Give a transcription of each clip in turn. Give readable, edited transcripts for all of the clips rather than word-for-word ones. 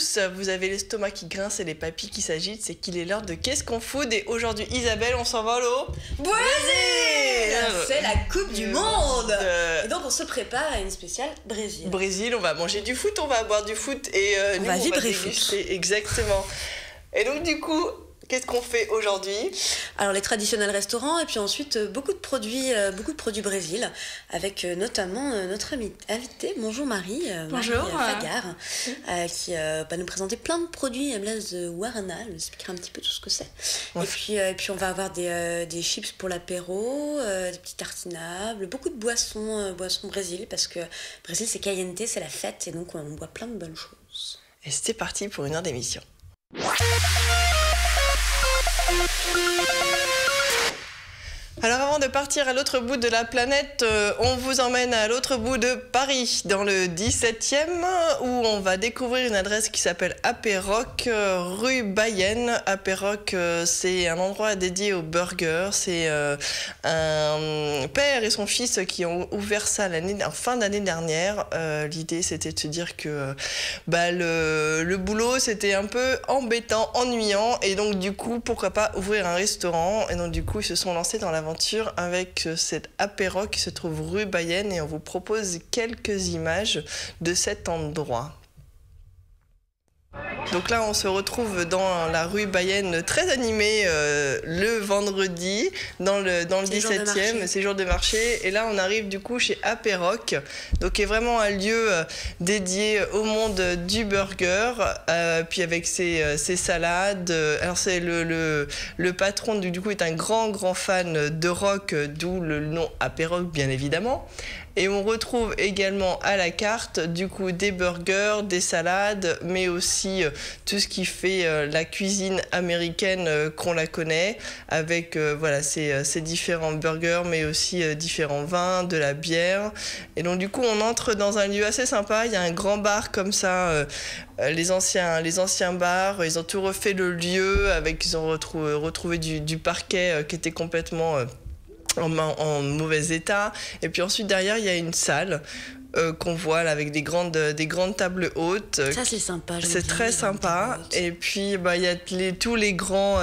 tous, vous avez l'estomac qui grince et les papilles qui s'agitent, c'est qu'il est l'heure de Qu'est-ce qu'on fout? Et aujourd'hui, Isabelle, on s'envole au Brésil. C'est la Coupe du Monde. Et donc on se prépare à une spéciale Brésil. Brésil, on va manger du foot, on va boire du foot et on va vibrer foot. Exactement. Et donc du coup, qu'est-ce qu'on fait aujourd'hui? Alors les traditionnels restaurants et puis ensuite beaucoup de produits Brésil avec notamment notre invitée, bonjour Marie, bonjour. Marie Fagar, qui va nous présenter plein de produits à base de guarana, elle nous expliquera un petit peu tout ce que c'est. Ouais. Et puis on va avoir des chips pour l'apéro, des petits tartinables, beaucoup de boissons Brésil parce que Brésil c'est caliente, c'est la fête et donc on boit plein de bonnes choses. Et c'était parti pour une heure d'émission. Alors avant de partir à l'autre bout de la planète, on vous emmène à l'autre bout de Paris, dans le 17e, où on va découvrir une adresse qui s'appelle Apéroc, rue Bayenne. Apéroc, c'est un endroit dédié aux burgers. C'est un père et son fils qui ont ouvert ça en fin d'année dernière. L'idée, c'était de se dire que le boulot, c'était un peu embêtant, ennuyant, et donc du coup, pourquoi pas ouvrir un restaurant. Et donc du coup, ils se sont lancés dans l'aventure avec cette Apéroc qui se trouve rue Bayenne et on vous propose quelques images de cet endroit. Donc là, on se retrouve dans la rue Bayenne, très animée le vendredi, dans le 17e, c'est jour de marché. Et là, on arrive du coup chez Apéroc, donc qui est vraiment un lieu dédié au monde du burger, puis avec ses salades. Alors c'est le patron du coup est un grand fan de rock, d'où le nom Apéroc bien évidemment. Et on retrouve également à la carte du coup des burgers, des salades, mais aussi tout ce qui fait la cuisine américaine qu'on la connaît, avec voilà, ces différents burgers, mais aussi différents vins, de la bière. Et donc du coup on entre dans un lieu assez sympa, il y a un grand bar comme ça, les anciens bars, ils ont tout refait le lieu, ils ont retrouvé du parquet qui était complètement en mauvais état. Et puis ensuite derrière il y a une salle qu'on voit là, avec des grandes tables hautes. Ça c'est sympa. C'est très sympa. Et puis il y a tous les grands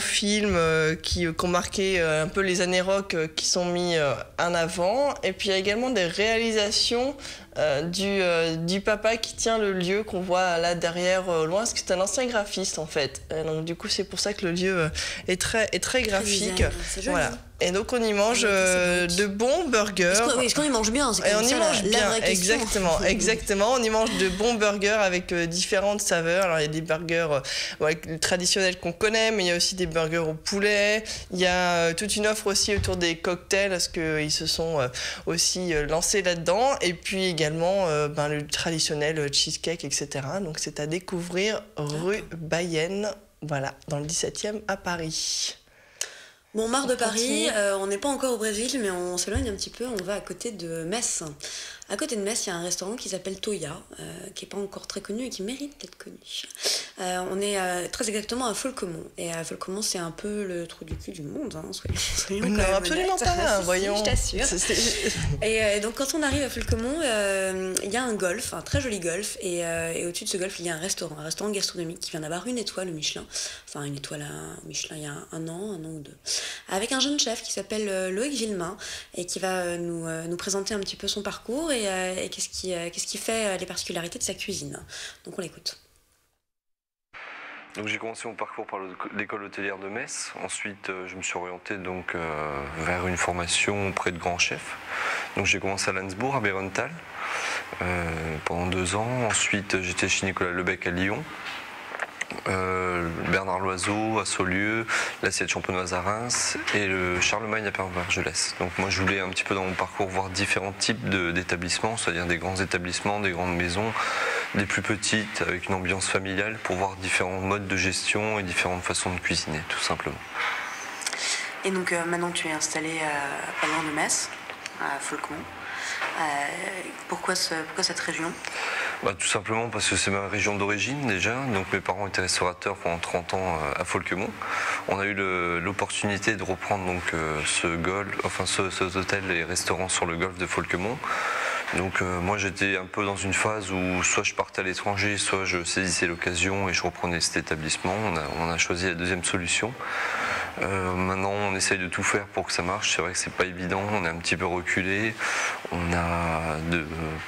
films qui ont marqué un peu les années rock qui sont mis en avant. Et puis il y a également des réalisations du papa qui tient le lieu qu'on voit là derrière au loin, parce que c'est un ancien graphiste en fait. Donc du coup c'est pour ça que le lieu est très graphique. C'est joli. Voilà. Et donc on y mange de bons burgers. Est-ce qu'on y mange bien? Et on y mange bien, exactement. On y mange de bons burgers avec différentes saveurs. Alors il y a des burgers traditionnels qu'on connaît, mais il y a aussi des burgers au poulet. Il y a toute une offre aussi autour des cocktails, parce qu'ils se sont aussi lancés là-dedans. Et puis également le traditionnel cheesecake, etc. Donc c'est à découvrir rue Bayenne, voilà, dans le 17e à Paris. Bon, marre de Paris, on n'est pas encore au Brésil, mais on s'éloigne un petit peu, on va à côté de Metz. À côté de Metz, il y a un restaurant qui s'appelle Toya, qui n'est pas encore très connu et qui mérite d'être connu. On est très exactement à Folquemont. Et à Folquemont, c'est un peu le trou du cul du monde, hein, soyons non, absolument pas, voyons. Je t'assure. Et donc, quand on arrive à Folquemont, il y a un golf, un très joli golf, et au-dessus de ce golf, il y a un restaurant gastronomique qui vient d'avoir une étoile au Michelin. Enfin, une étoile au Michelin il y a un an ou deux. Avec un jeune chef qui s'appelle Loïc Villemain et qui va nous présenter un petit peu son parcours et qu'est-ce qui fait les particularités de sa cuisine. Donc on l'écoute. Donc j'ai commencé mon parcours par l'école hôtelière de Metz. Ensuite, je me suis orienté donc vers une formation auprès de grands chefs. Donc j'ai commencé à Landsbourg, à Bérenthal, pendant 2 ans. Ensuite, j'étais chez Nicolas Lebec à Lyon. Bernard Loiseau à Saulieu, l'assiette champenoise à Reims et le Charlemagne à Perpignan-Argelès. Donc moi je voulais un petit peu dans mon parcours voir différents types d'établissements, c'est-à-dire des grands établissements, des grandes maisons, des plus petites avec une ambiance familiale pour voir différents modes de gestion et différentes façons de cuisiner tout simplement. Et donc maintenant tu es installé pas loin de Metz, à Folquemont. Pourquoi cette région ? Tout simplement parce que c'est ma région d'origine déjà. Donc mes parents étaient restaurateurs pendant 30 ans à Folquemont. On a eu l'opportunité de reprendre donc ce hôtel et restaurant sur le golfe de Folquemont. Donc moi j'étais un peu dans une phase où soit je partais à l'étranger, soit je saisissais l'occasion et je reprenais cet établissement. On a choisi la deuxième solution. Maintenant on essaye de tout faire pour que ça marche. C'est vrai que c'est pas évident, on est un petit peu reculé, on n'a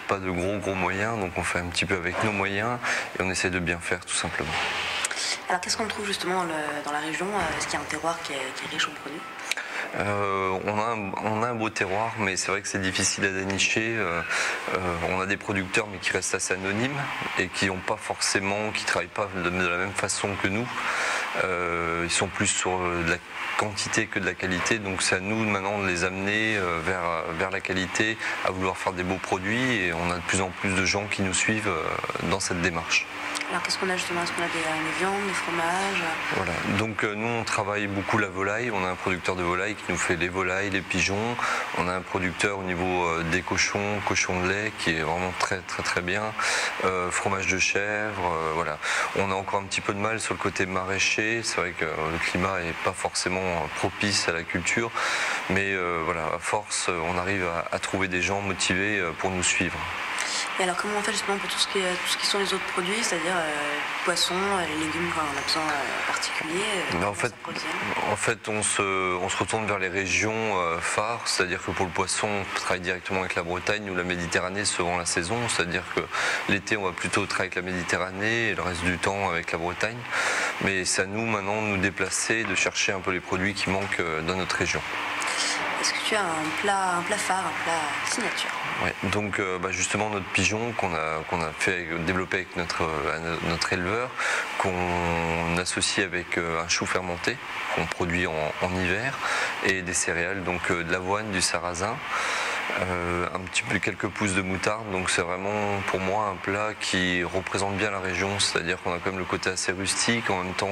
pas de gros moyens, donc on fait un petit peu avec nos moyens et on essaye de bien faire tout simplement. Alors qu'est-ce qu'on trouve justement dans la région? Est-ce qu'il y a un terroir qui est riche en produits? On a un beau terroir, mais c'est vrai que c'est difficile à dénicher. On a des producteurs, mais qui restent assez anonymes et qui travaillent pas de la même façon que nous. Ils sont plus sur de la quantité que de la qualité, donc c'est à nous maintenant de les amener vers la qualité, à vouloir faire des beaux produits, et on a de plus en plus de gens qui nous suivent dans cette démarche. Alors qu'est-ce qu'on a justement? Est-ce qu'on a des viandes, des fromages? Voilà, donc nous on travaille beaucoup la volaille, on a un producteur de volaille qui nous fait les volailles, les pigeons, on a un producteur au niveau des cochons de lait qui est vraiment très bien, fromage de chèvre, voilà. On a encore un petit peu de mal sur le côté maraîcher, c'est vrai que le climat n'est pas forcément propice à la culture, mais voilà, à force on arrive à trouver des gens motivés pour nous suivre. Et alors comment on fait justement pour tout ce qui sont les autres produits, c'est-à-dire poissons, les légumes quand on a besoin particulier? En fait, on se retourne vers les régions phares, c'est-à-dire que pour le poisson, on travaille directement avec la Bretagne ou la Méditerranée selon la saison, c'est-à-dire que l'été, on va plutôt travailler avec la Méditerranée et le reste du temps avec la Bretagne. Mais c'est à nous maintenant de nous déplacer, de chercher un peu les produits qui manquent dans notre région. Est-ce que tu as un plat phare, un plat signature? Oui, donc justement notre pigeon qu'on a développé avec notre éleveur, qu'on associe avec un chou fermenté qu'on produit en hiver, et des céréales, donc de l'avoine, du sarrasin. Un petit peu quelques pousses de moutarde, donc c'est vraiment pour moi un plat qui représente bien la région, c'est-à-dire qu'on a quand même le côté assez rustique, en même temps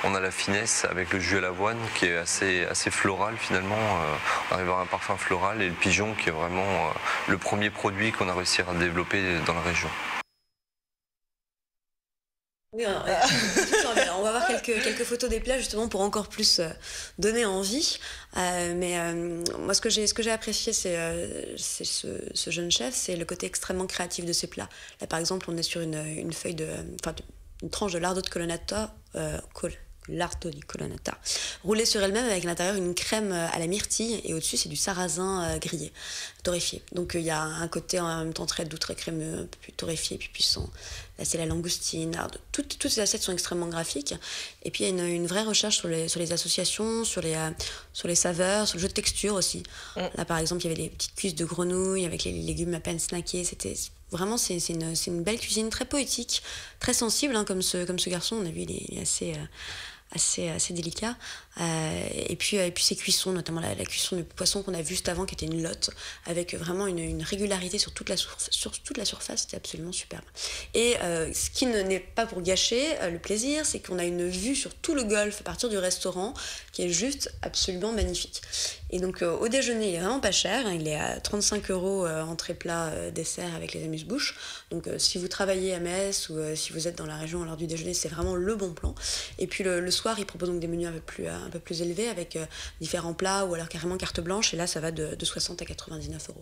on a la finesse avec le jus à l'avoine qui est assez floral finalement, on arrive à avoir un parfum floral, et le pigeon qui est vraiment le premier produit qu'on a réussi à développer dans la région. Oui, on va voir quelques photos des plats justement pour encore plus donner envie. Moi, ce que j'ai apprécié, c'est ce jeune chef, c'est le côté extrêmement créatif de ses plats. Là, par exemple, on est sur une tranche de lardo de colonnata, lardo di colonnata, roulée sur elle-même avec à l'intérieur une crème à la myrtille, et au-dessus c'est du sarrasin grillé, torréfié. Donc il y a un côté en même temps très doux, très crémeux, un peu plus torréfié, puis puissant. Là c'est la langoustine, toutes ces assiettes sont extrêmement graphiques. Et puis il y a une vraie recherche sur les associations, sur les saveurs, sur le jeu de texture aussi. Là par exemple il y avait des petites cuisses de grenouille avec les légumes à peine snackés. C'était vraiment, c'est une belle cuisine, très poétique, très sensible, hein, comme ce garçon. On a vu, il est assez délicat. Et puis ces cuissons, notamment la cuisson du poisson qu'on a vu juste avant, qui était une lotte, avec vraiment une régularité sur toute la surface, c'était absolument superbe. Et ce qui n'est pas pour gâcher le plaisir, c'est qu'on a une vue sur tout le golfe à partir du restaurant, qui est juste absolument magnifique. Et donc au déjeuner, il est vraiment pas cher, hein, il est à 35 € entrée plat dessert avec les amuse-bouches. Donc si vous travaillez à Metz ou si vous êtes dans la région à l'heure du déjeuner, c'est vraiment le bon plan. Et puis le soir, il propose donc des menus un peu plus élevés avec différents plats, ou alors carrément carte blanche, et là ça va de 60 à 99 €.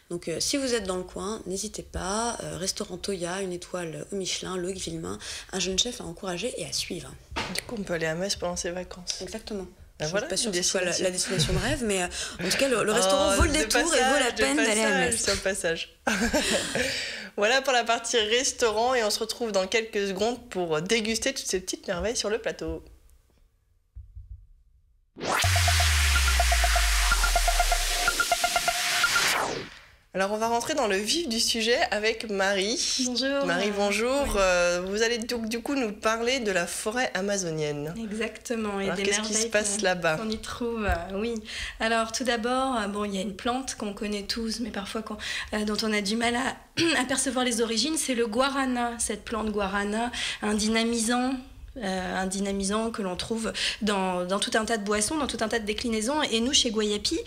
Donc si vous êtes dans le coin, n'hésitez pas, restaurant Toya, une étoile au Michelin, Loïc Villemain, un jeune chef à encourager et à suivre. Du coup on peut aller à Metz pendant ses vacances. Exactement. Je suis pas sûre que ce soit la destination de rêve, mais en tout cas le restaurant vaut le détour et vaut la peine d'aller à Metz. Sur le passage. Voilà pour la partie restaurant, et on se retrouve dans quelques secondes pour déguster toutes ces petites merveilles sur le plateau. Alors on va rentrer dans le vif du sujet avec Marie. Bonjour. Marie, bonjour. Oui. Vous allez du coup nous parler de la forêt amazonienne. Exactement. Et alors, des qu'est-ce qui se passe là-bas? qu'on y trouve, oui. Alors tout d'abord, il y a une plante qu'on connaît tous, mais parfois dont on a du mal à percevoir les origines, c'est le guarana. Cette plante guarana, un dynamisant un dynamisant que l'on trouve dans tout un tas de boissons, dans tout un tas de déclinaisons. Et nous, chez Guayapi,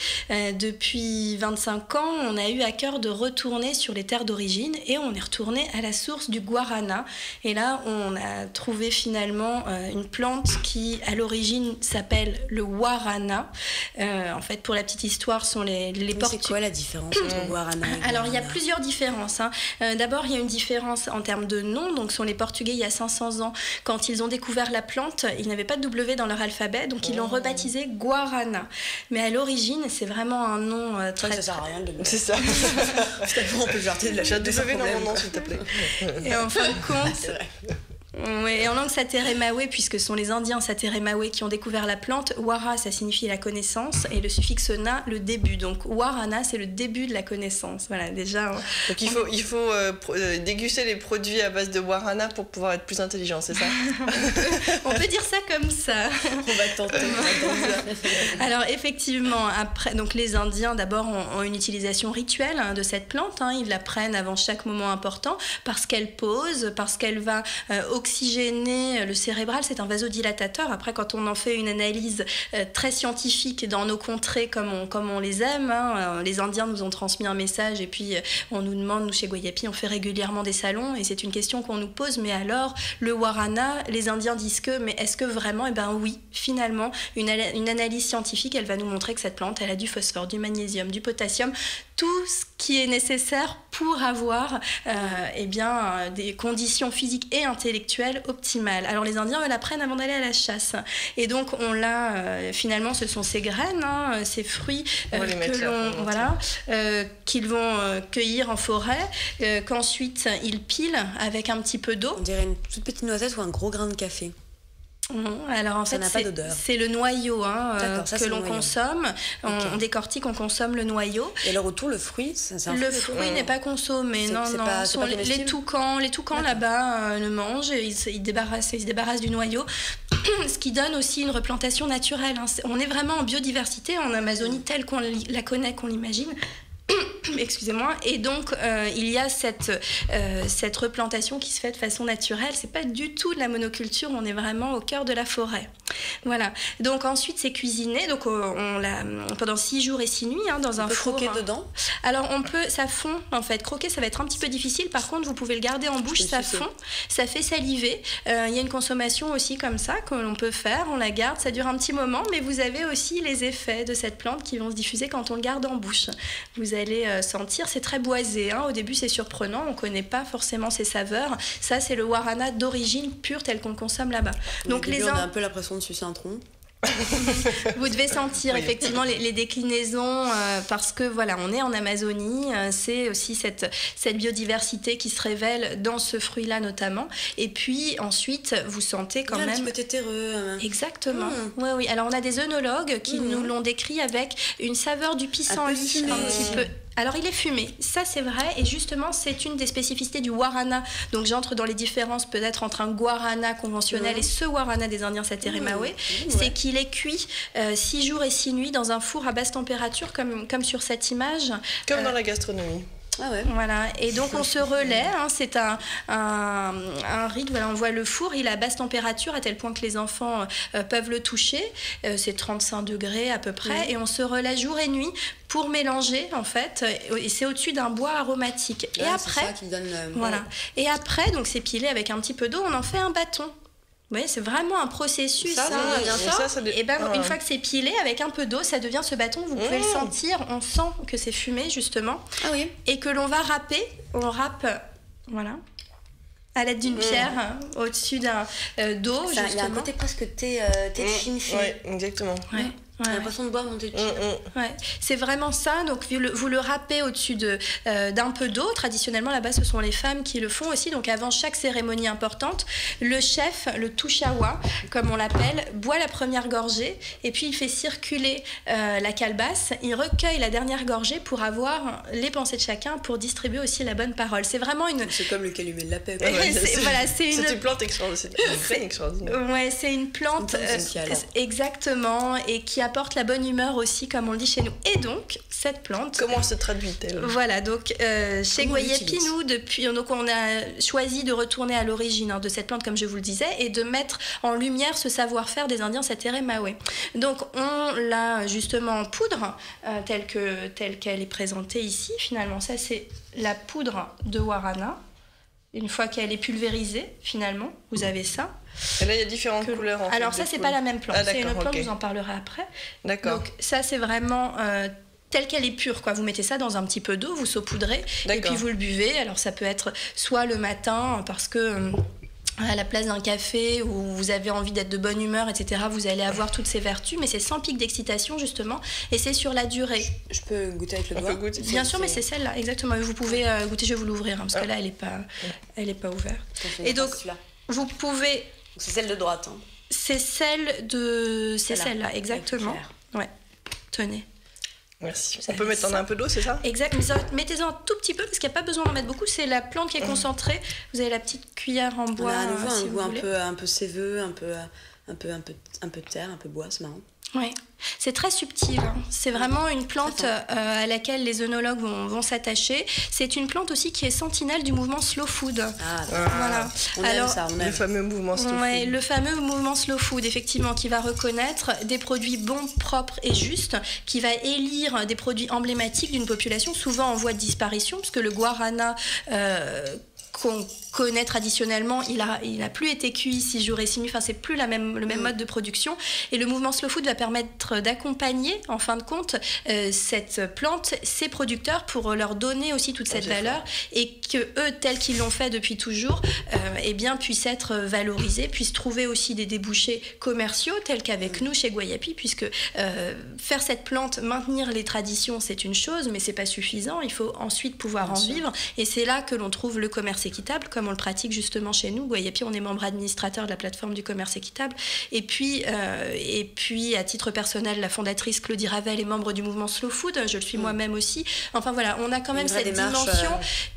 depuis 25 ans, on a eu à cœur de retourner sur les terres d'origine et on est retourné à la source du guarana. Et là, on a trouvé finalement une plante qui, à l'origine, s'appelle le guarana. En fait, pour la petite histoire, sont les Portugais. C'est quoi la différence entre guarana et guarana? Alors, il y a plusieurs différences. D'abord, il y a une différence en termes de nom. Donc, sont les Portugais, il y a 500 ans, quand ils ont découvert la plante, ils n'avaient pas de W dans leur alphabet, donc ils l'ont rebaptisé guarana. Mais à l'origine, c'est vraiment un nom très... Ça sert à rien de le... C'est ça. On peut jarter de la chatte W dans mon nom, s'il te plaît. Et en fin de compte... Ouais, et en langue Sateremawe, puisque ce sont les Indiens Sateremawe qui ont découvert la plante, wara, ça signifie la connaissance, et le suffixe na, le début. Donc warana, c'est le début de la connaissance. Voilà, déjà. Donc il faut déguster les produits à base de guarana pour pouvoir être plus intelligent, c'est ça? On peut dire ça comme ça. On va tenter. Alors effectivement, après, donc les Indiens d'abord ont une utilisation rituelle de cette plante. Ils la prennent avant chaque moment important parce qu'elle pose, parce qu'elle va oxygéner le cérébral, c'est un vasodilatateur. Après, quand on en fait une analyse très scientifique dans nos contrées comme on les aime, les Indiens nous ont transmis un message et puis on nous demande, nous chez Guayapi, on fait régulièrement des salons et c'est une question qu'on nous pose, mais alors le guarana, les Indiens disent que, mais est-ce que vraiment? Eh bien oui, finalement, une analyse scientifique, elle va nous montrer que cette plante, elle a du phosphore, du magnésium, du potassium, tout ce qui est nécessaire pour avoir des conditions physiques et intellectuelles optimales. Alors les Indiens, eux, la prennent avant d'aller à la chasse. Et donc on l'a, finalement, ce sont ces graines, ces fruits qu'ils vont cueillir en forêt, qu'ensuite ils pilent avec un petit peu d'eau. On dirait une toute petite noisette ou un gros grain de café. Alors en fait, c'est le noyau que l'on consomme. On décortique, on consomme le noyau. Et alors autour, le fruit, le fruit n'est pas consommé. Les toucans là-bas le mangent. Ils se débarrassent du noyau. Ce qui donne aussi une replantation naturelle. On est vraiment en biodiversité en Amazonie telle qu'on la connaît, qu'on l'imagine. Excusez-moi. Et donc il y a cette replantation qui se fait de façon naturelle. C'est pas du tout de la monoculture, on est vraiment au cœur de la forêt. Voilà. Donc ensuite c'est cuisiné. Donc on l'a pendant 6 jours et 6 nuits dans un four. On peut croquer dedans. Alors ça fond en fait. Croquer ça va être un petit peu difficile. Par contre vous pouvez le garder en bouche, ça fond, ça fait saliver. Il y a une consommation aussi comme ça que l'on peut faire. On la garde, ça dure un petit moment, mais vous avez aussi les effets de cette plante qui vont se diffuser quand on le garde en bouche. Vous allez sentir, c'est très boisé. Au début, c'est surprenant, on ne connaît pas forcément ses saveurs. Ça, c'est le guarana d'origine pure tel qu'on le consomme là-bas. Donc on a un peu l'impression de sucer un tronc. Vous devez sentir effectivement les déclinaisons parce que voilà, on est en Amazonie, c'est aussi cette biodiversité qui se révèle dans ce fruit-là notamment. Et puis ensuite, vous sentez quand même un petit peu tétéreux. Exactement. Oui. Alors on a des œnologues qui nous l'ont décrit avec une saveur du pissenlit un petit peu. Alors il est fumé, ça c'est vrai, et justement c'est une des spécificités du guarana. Donc j'entre dans les différences peut-être entre un guarana conventionnel et ce guarana des Indiens Sateremawe. C'est qu'il est cuit 6 jours et 6 nuits dans un four à basse température comme sur cette image. Comme dans la gastronomie. Ah ouais. Voilà, et donc on se relaie, c'est un rite, voilà, on voit le four, il est à basse température à tel point que les enfants peuvent le toucher, c'est 35 degrés à peu près, et on se relaie jour et nuit pour mélanger en fait, et c'est au-dessus d'un bois aromatique. Et après, c'est ça qui donne voilà. Et après, donc c'est pilé avec un petit peu d'eau, on en fait un bâton. Oui, c'est vraiment un processus. Une fois que c'est pilé avec un peu d'eau, ça devient ce bâton. Vous pouvez le sentir. On sent que c'est fumé justement. Ah oui. Et que l'on va râper. On râpe, voilà, à l'aide d'une pierre au-dessus d'eau. Il y a un côté presque thé de Chine. Oui, exactement. Ouais. J'ai l'impression de boire mon thé de Chine. C'est vraiment ça. Donc vous le râpez au-dessus d'un peu d'eau. Traditionnellement là-bas, ce sont les femmes qui le font aussi. Donc avant chaque cérémonie importante, le chef, le touchawa, comme on l'appelle, boit la première gorgée et puis il fait circuler la calebasse. Il recueille la dernière gorgée pour avoir les pensées de chacun, pour distribuer aussi la bonne parole. C'est vraiment C'est comme le calumet de la paix. C'est une plante extraordinaire. Ouais, c'est une plante exactement, et qui apporte la bonne humeur aussi, comme on le dit chez nous. Et donc, cette plante... Comment se traduit-elle? Voilà, donc chez Guayapi, nous, donc on a choisi de retourner à l'origine de cette plante, comme je vous le disais, et de mettre en lumière ce savoir-faire des Indiens Sateré-Maoué. Donc, on l'a justement en poudre, telle qu'elle est présentée ici. Finalement, ça, c'est la poudre de Warana. Une fois qu'elle est pulvérisée, finalement, vous avez ça. Et là, il y a différentes couleurs. Alors ça, c'est pas la même plante. C'est une autre plante, je vous en parlerai après. D'accord. Donc ça, c'est vraiment telle qu'elle est pure, quoi. Vous mettez ça dans un petit peu d'eau, vous saupoudrez, et puis vous le buvez. Alors ça peut être soit le matin, parce que... à la place d'un café où vous avez envie d'être de bonne humeur, etc., vous allez avoir toutes ces vertus, mais c'est sans pic d'excitation, justement, et c'est sur la durée. Je peux goûter avec le doigt? Bien sûr, mais c'est celle-là, exactement. Vous pouvez goûter, je vais vous l'ouvrir, parce que là, elle est pas ouverte. Et donc, vous pouvez... C'est celle de droite. Hein. C'est celle-là, exactement. Ouais, tenez. Merci. On peut mettre en un peu d'eau, c'est ça? Exact, mais mettez-en un tout petit peu parce qu'il n'y a pas besoin d'en mettre beaucoup. C'est la plante qui est concentrée. Vous avez la petite cuillère en bois. On a à nouveau un goût un peu séveux, un peu de terre, un peu bois, c'est marrant. Oui, c'est très subtil. C'est vraiment une plante à laquelle les œnologues vont s'attacher. C'est une plante aussi qui est sentinelle du mouvement slow food. Voilà. On aime ça. Le fameux mouvement slow food. Le fameux mouvement slow food, effectivement, qui va reconnaître des produits bons, propres et justes, qui va élire des produits emblématiques d'une population souvent en voie de disparition, puisque le guarana qu'on connaît traditionnellement, il a plus été cuit 6 jours et 6 nuits, enfin c'est plus le même mode de production, et le mouvement slow food va permettre d'accompagner en fin de compte cette plante, ses producteurs, pour leur donner aussi toute cette valeur, et que eux, tels qu'ils l'ont fait depuis toujours, eh bien puissent être valorisés, puissent trouver aussi des débouchés commerciaux tels qu'avec nous chez Guayapi, puisque faire cette plante, maintenir les traditions, c'est une chose, mais c'est pas suffisant, il faut ensuite pouvoir en vivre, et c'est là que l'on trouve le commerce équitable, comme on le pratique justement chez nous. Guayapi, on est membre administrateur de la plateforme du commerce équitable. Et puis à titre personnel, la fondatrice Claudie Ravel est membre du mouvement Slow Food. Je le suis moi-même aussi. Enfin voilà, on a quand même cette dimension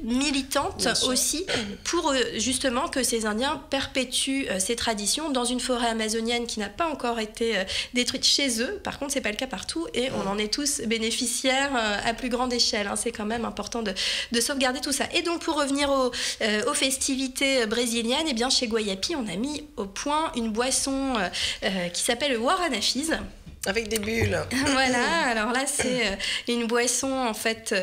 militante aussi pour justement que ces Indiens perpétuent ces traditions dans une forêt amazonienne qui n'a pas encore été détruite chez eux. Par contre, c'est pas le cas partout et on en est tous bénéficiaires à plus grande échelle. C'est quand même important de sauvegarder tout ça. Et donc, pour revenir aux festivités brésiliennes, eh bien, chez Guayapi, on a mis au point une boisson qui s'appelle le Waranafis. Avec des bulles. Voilà, alors là c'est une boisson en fait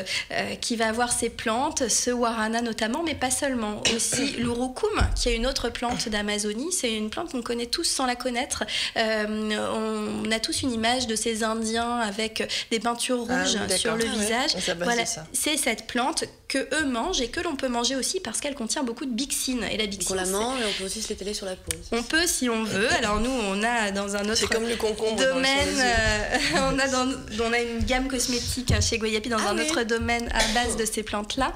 qui va avoir ses plantes, ce Warana notamment, mais pas seulement. Aussi l'urucum, qui est une autre plante d'Amazonie. C'est une plante qu'on connaît tous sans la connaître. On a tous une image de ces Indiens avec des peintures rouges sur le visage. Voilà, c'est cette plante que eux mangent et que l'on peut manger aussi parce qu'elle contient beaucoup de bixine. Et la bixine, on la mange et on peut aussi se l'étaler sur la peau. On peut si on veut. Alors nous, on a dans un autre c'est comme le concombre domaine. On a une gamme cosmétique chez Guayapi dans un autre domaine à base de ces plantes-là.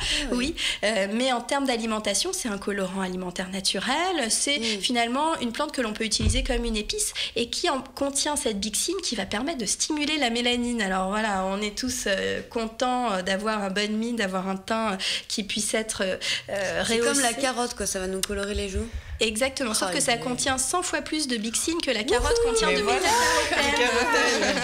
Mais en termes d'alimentation, c'est un colorant alimentaire naturel. C'est finalement une plante que l'on peut utiliser comme une épice et qui contient cette bixine qui va permettre de stimuler la mélanine. Alors voilà, on est tous contents d'avoir un bon mine, d'avoir un teint qui puisse être rehaussé. C'est comme la carotte, quoi, ça va nous colorer les joues. Exactement, sauf que ça contient 100 fois plus de bixine que la carotte contient de bêta-carotène.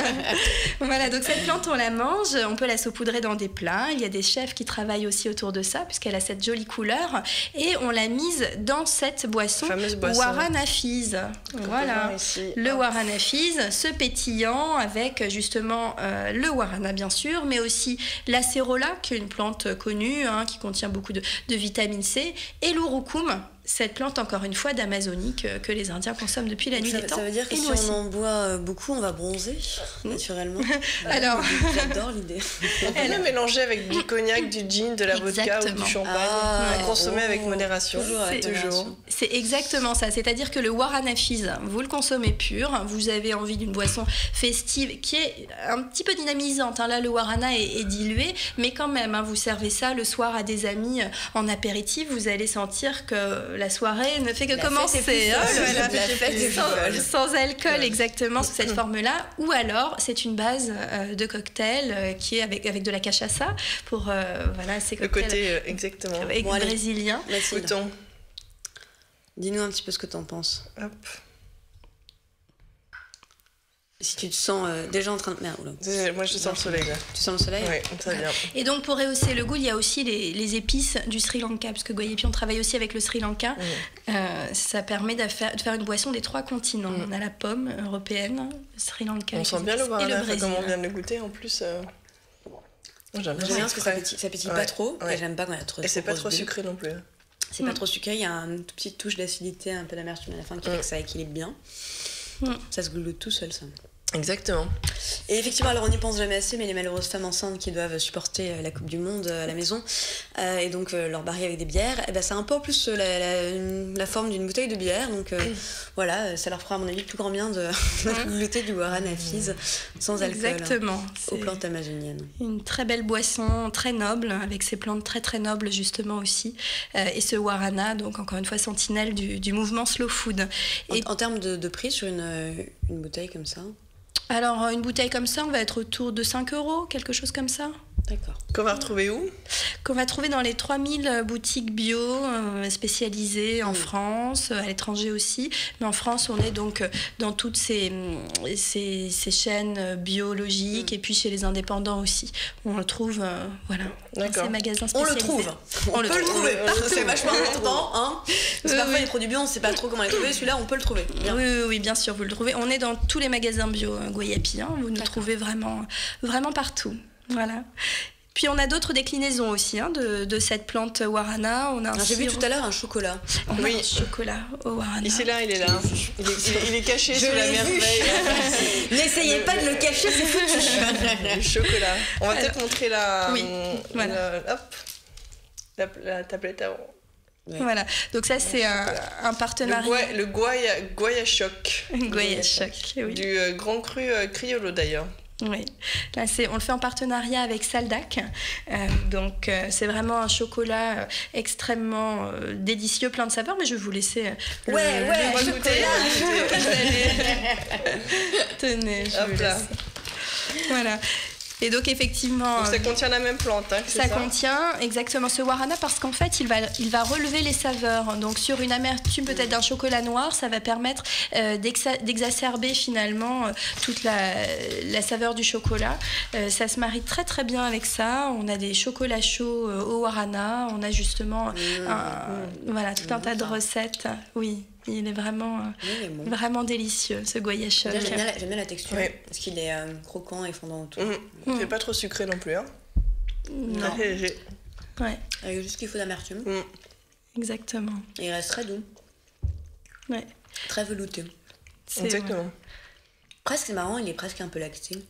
Voilà, donc cette plante, on la mange, on peut la saupoudrer dans des plats. Il y a des chefs qui travaillent aussi autour de ça, puisqu'elle a cette jolie couleur. Et on l'a mise dans cette boisson Waranafis. Voilà, le Waranafis, ce pétillant avec justement le Warana, bien sûr, mais aussi l'acérola, qui est une plante connue, qui contient beaucoup de vitamine C, et l'urucum, cette plante, encore une fois, d'Amazonie que les Indiens consomment depuis la nuit des temps. Ça veut dire que si on en boit beaucoup, on va bronzer, naturellement. Alors, j'adore l'idée. On peut le mélanger avec du cognac, du gin, de la vodka ou du champagne. Consommer avec modération. Toujours. C'est exactement ça. C'est-à-dire que le Waranafis, vous le consommez pur. Vous avez envie d'une boisson festive qui est un petit peu dynamisante. Là, le Warana est dilué, mais quand même, vous servez ça le soir à des amis en apéritif. Vous allez sentir que la soirée ne fait que commencer. Sans alcool, exactement, sous cette forme-là. Ou alors, c'est une base de cocktail qui est avec de la cachaça pour ces cocktails. Le côté, exactement. Brésilien. Écoutons. Dis-nous un petit peu ce que t'en penses. Hop. si tu te sens déjà en train de... Merde, moi je sens le soleil là. Tu sens le soleil? Oui, très bien. Et donc pour rehausser le goût, il y a aussi les épices du Sri Lanka, parce que Guayapi, on travaille aussi avec le Sri Lanka. Ça permet de faire une boisson des 3 continents. On a la pomme européenne, le Sri Lanka, on sent bien le Guarana, Brésil. comme on vient de le goûter en plus. J'aime bien parce que ça pétille pas trop, et j'aime pas quand il y a trop de... Et c'est pas trop sucré non plus. C'est pas trop sucré, il y a une petite touche d'acidité, un peu d'amertume à la fin qui fait que ça équilibre bien. Ça se goûte tout seul, ça. Exactement. Et effectivement, alors on n'y pense jamais assez, mais les malheureuses femmes enceintes qui doivent supporter la Coupe du Monde à la maison, et donc leur barrer avec des bières, et ben c'est un peu en plus la forme d'une bouteille de bière, donc voilà, ça leur fera à mon avis le plus grand bien de goûter du Guarana Fizz sans alcool. Exactement. Aux plantes amazoniennes. Une très belle boisson, très noble, avec ses plantes très très nobles justement aussi, et ce Guarana, donc encore une fois sentinelle du mouvement slow food. Et en termes de prix sur une bouteille comme ça? Alors, une bouteille comme ça, on va être autour de 5 €, quelque chose comme ça. D'accord. Qu'on va retrouver où? Qu'on va trouver dans les 3000 boutiques bio spécialisées en France, à l'étranger aussi. Mais en France, on est donc dans toutes ces chaînes biologiques et puis chez les indépendants aussi. On le trouve dans ces magasins spécialisés. On le trouve. On peut le trouver. C'est vachement important. Hein. Parfois, les produits bio, on ne sait pas trop comment les trouver. Celui-là, on peut le trouver. Oui, bien sûr, vous le trouvez. On est dans tous les magasins bio Guayapi. Vous nous trouvez vraiment partout. Voilà. Puis on a d'autres déclinaisons aussi de cette plante Guarana. J'ai vu tout à l'heure un chocolat. Un chocolat au Guarana. Ici là, il est là. Il est caché sous la merveille. N'essayez pas de le cacher, c'est foutu. Le chocolat. On va peut-être montrer la tablette avant. Ouais. Voilà, donc ça c'est un partenariat. Le Guayachoc. Guayachoc, oui. Du Grand Cru Criollo d'ailleurs. Oui, là on le fait en partenariat avec Saldac, donc c'est vraiment un chocolat extrêmement délicieux, plein de saveurs, mais je vais vous laisser le goûter. Tenez, je vous laisse. Voilà. Et donc effectivement... Donc ça contient la même plante, ça contient exactement ce Guarana parce qu'en fait il va relever les saveurs. Donc sur une amertume peut-être d'un chocolat noir, ça va permettre d'exacerber finalement toute la saveur du chocolat. Ça se marie très très bien avec ça. On a des chocolats chauds au Guarana, on a justement tout un tas de recettes. Oui. Il est vraiment, vraiment délicieux, ce Guayachoc. J'aime bien la texture, parce qu'il est croquant et fondant autour. C'est pas trop sucré non plus. Non. Très léger. Ouais. Avec juste ce qu'il faut d'amertume. Exactement. Et il reste très doux. Ouais. Très velouté. Exactement. Presque, c'est marrant, il est presque un peu lacté.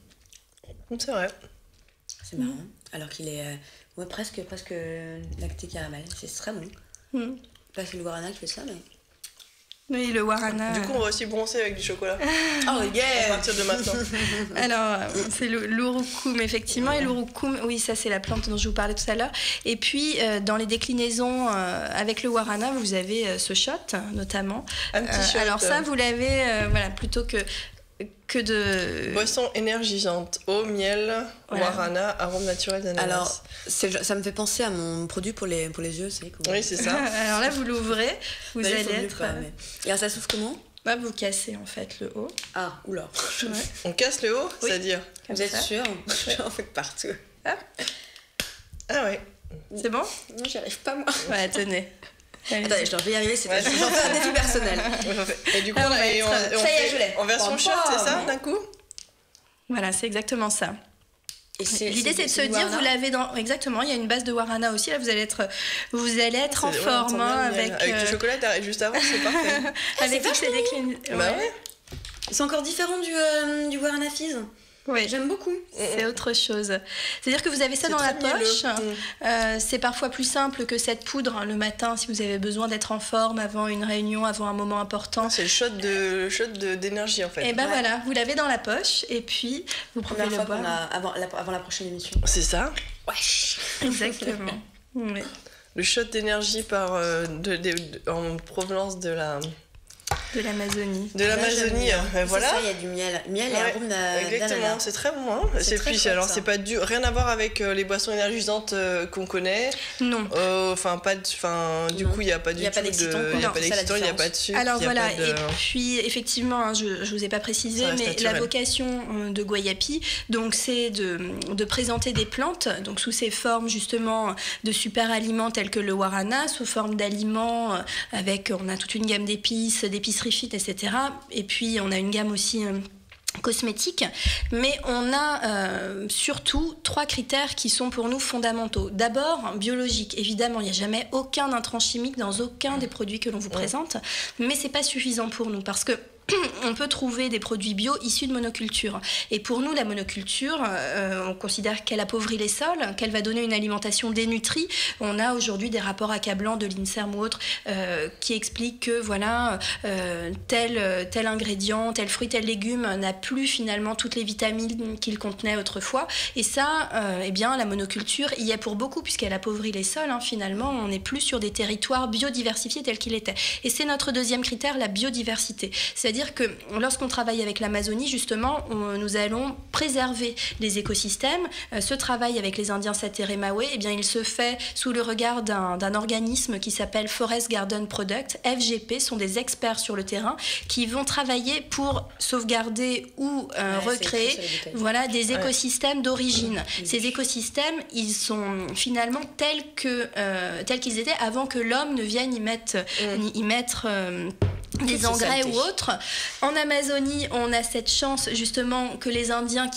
C'est vrai. C'est marrant. Alors qu'il est presque lacté caramel. C'est très bon. Là, c'est le Guarana qui fait ça, mais... Oui, le Guarana. Du coup, on va aussi bronzer avec du chocolat. Oh yeah! À partir de maintenant. Alors, c'est l'urucum, effectivement. Et l'urucum, oui, ça, c'est la plante dont je vous parlais tout à l'heure. Et puis, dans les déclinaisons avec le Guarana, vous avez ce shot, notamment. Un petit shot. Alors ça, vous l'avez, plutôt que de... Boisson énergisante, eau, miel, Guarana, arôme naturel d'ananas. Alors, ça me fait penser à mon produit pour les yeux, c'est quoi. Oui, c'est ça. Alors là, vous l'ouvrez, vous allez être... Et alors, ça s'ouvre comment? Vous cassez, en fait, le haut. Ah, oula. Ouais. On casse le haut, oui. C'est-à-dire? Vous êtes sûr? J'en fais partout. Ah ouais. C'est bon? Non, j'y arrive pas, moi. Ouais, tenez. Attendez, je vais y arriver, j'en fais un défi personnel. Et du coup, ça y est, je l'ai. En version shot, c'est ça, d'un coup? Voilà, c'est exactement ça. L'idée, c'est de se dire, Guarana. vous l'avez dans... Exactement, il y a une base de Guarana aussi. Là, vous allez être en forme avec du chocolat juste avant, c'est parfait. avec toutes ces déclinaisons. Bah ouais. C'est encore différent du Guarana Fizz. Oui. J'aime beaucoup. C'est autre chose. C'est-à-dire que vous avez ça dans la poche. C'est parfois plus simple que cette poudre le matin si vous avez besoin d'être en forme avant une réunion, avant un moment important. C'est le shot d'énergie en fait. Et voilà, vous l'avez dans la poche et puis vous pouvez le boire. Avant la prochaine émission. C'est ça. Wesh. Exactement. Oui. Le shot d'énergie en provenance de De l'Amazonie. De l'Amazonie, voilà. C'est ça, il y a du miel. Miel et arôme d'ananas. Exactement, c'est très bon. Hein. Alors, c'est pas rien à voir avec les boissons énergisantes qu'on connaît. Non. Du coup, il n'y a pas du tout d'excitant. Il n'y a pas d'excitant, il n'y a pas de sucre. Alors voilà, et puis effectivement, hein, je ne vous ai pas précisé, mais naturel. La vocation de Guayapi, donc, c'est de présenter des plantes, donc sous ces formes justement de super aliments tels que le guarana, sous forme d'aliments on a toute une gamme d'épiceries fit, etc. Et puis on a une gamme aussi cosmétique, mais on a surtout 3 critères qui sont pour nous fondamentaux. D'abord, biologique. Évidemment, il n'y a jamais aucun intrant chimique dans aucun des produits que l'on vous présente, mais c'est pas suffisant pour nous parce que on peut trouver des produits bio issus de monoculture. Et pour nous, la monoculture, on considère qu'elle appauvrit les sols, qu'elle va donner une alimentation dénutrie. On a aujourd'hui des rapports accablants de l'INSERM ou autres qui expliquent que voilà, tel ingrédient, tel fruit, tel légume n'a plus finalement toutes les vitamines qu'il contenait autrefois. Et ça, la monoculture y est pour beaucoup puisqu'elle appauvrit les sols. Hein, finalement, on n'est plus sur des territoires biodiversifiés tels qu'ils étaient. Et c'est notre deuxième critère, la biodiversité. C'est-à-dire que lorsqu'on travaille avec l'Amazonie, justement, nous allons préserver les écosystèmes. Ce travail avec les Indiens Sateré-Maoué, il se fait sous le regard d'un organisme qui s'appelle Forest Garden Product. FGP sont des experts sur le terrain qui vont travailler pour sauvegarder ou recréer des écosystèmes d'origine. Ces écosystèmes, ils sont finalement tels qu'ils étaient avant que l'homme ne vienne y mettre des engrais ou autres. En Amazonie, on a cette chance justement que les Indiens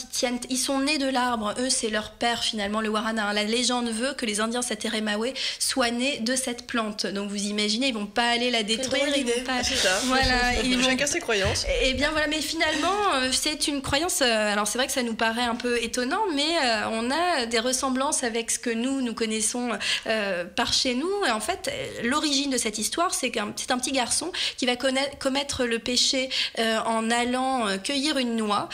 ils sont nés de l'arbre, eux c'est leur père finalement, le guarana. La légende veut que les Indiens Sateré-Maoué soient nés de cette plante. Donc vous imaginez, ils vont pas aller la détruire, ils vont pas. C'est ça. Voilà, chacun ses croyances. Et bien voilà, mais finalement c'est une croyance. Alors c'est vrai que ça nous paraît un peu étonnant, mais on a des ressemblances avec ce que nous connaissons par chez nous. Et en fait, l'origine de cette histoire, c'est un petit garçon qui va commettre le péché en allant cueillir une noix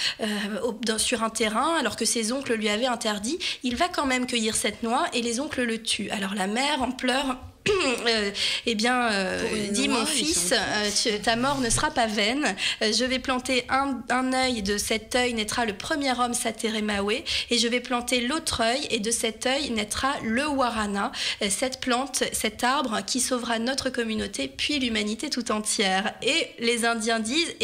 sur un terrain alors que ses oncles lui avaient interdit. Il va quand même cueillir cette noix et les oncles le tuent. Alors la mère en pleurs dit mon fils, ta mort ne sera pas vaine. Je vais planter un œil, de cet œil naîtra le premier homme Sateré-Maoué, et je vais planter l'autre œil, et de cet œil naîtra le guarana, cette plante, cet arbre qui sauvera notre communauté puis l'humanité tout entière. Et les Indiens disent,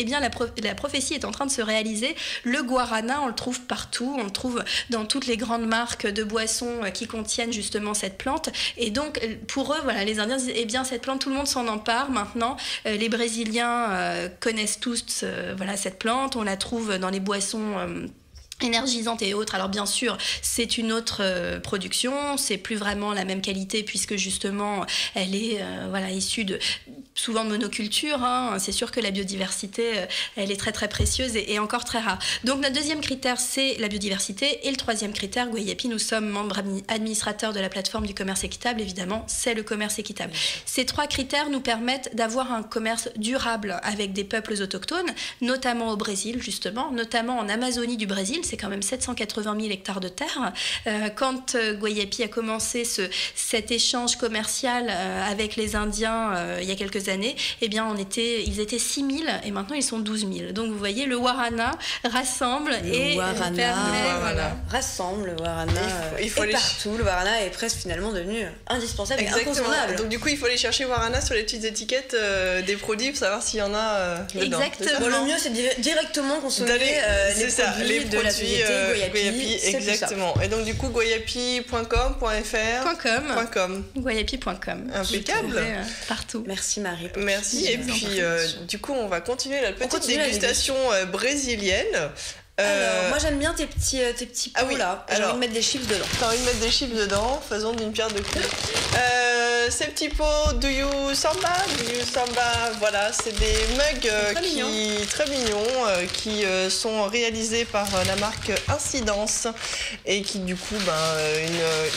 la prophétie est en train de se réaliser. Le guarana, on le trouve partout, on le trouve dans toutes les grandes marques de boissons qui contiennent justement cette plante. Et donc pour eux, les Indiens disent, cette plante, tout le monde s'en empare maintenant. Les Brésiliens connaissent tous cette plante. On la trouve dans les boissons énergisante et autres. Alors bien sûr, c'est une autre production, c'est plus vraiment la même qualité puisque justement elle est issue souvent de monoculture. Hein. C'est sûr que la biodiversité, elle est très très précieuse et encore très rare. Donc notre deuxième critère, c'est la biodiversité, et le troisième critère, Guayapi, nous sommes membres administrateurs de la plateforme du commerce équitable, évidemment, c'est le commerce équitable. Ces 3 critères nous permettent d'avoir un commerce durable avec des peuples autochtones, notamment au Brésil justement, notamment en Amazonie du Brésil. C'est quand même 780 000 hectares de terre. Quand Guayapi a commencé cet échange commercial avec les Indiens il y a quelques années, ils étaient 6 000 et maintenant ils sont 12 000. Donc vous voyez, le guarana rassemble rassemble le guarana partout. Le guarana est presque finalement devenu indispensable et incontournable. Donc du coup, il faut aller chercher guarana sur les petites étiquettes des produits pour savoir s'il y en a dedans. Exactement. Le mieux, c'est directement consommer les produits Guayapi, exactement. Et donc du coup, guayapi.com.fr.com. Guayapi.com. Impeccable. Partout. Merci Marie. Merci. Et puis du coup, on va continuer la petite dégustation brésilienne. Alors, moi j'aime bien tes petits pots là. J'ai envie de mettre des chips dedans. T'as envie de mettre des chips dedans, faisons d'une pierre deux coups. Ces petits pots Do You Samba, voilà, c'est des mugs très mignons qui sont réalisés par la marque Incidence et qui du coup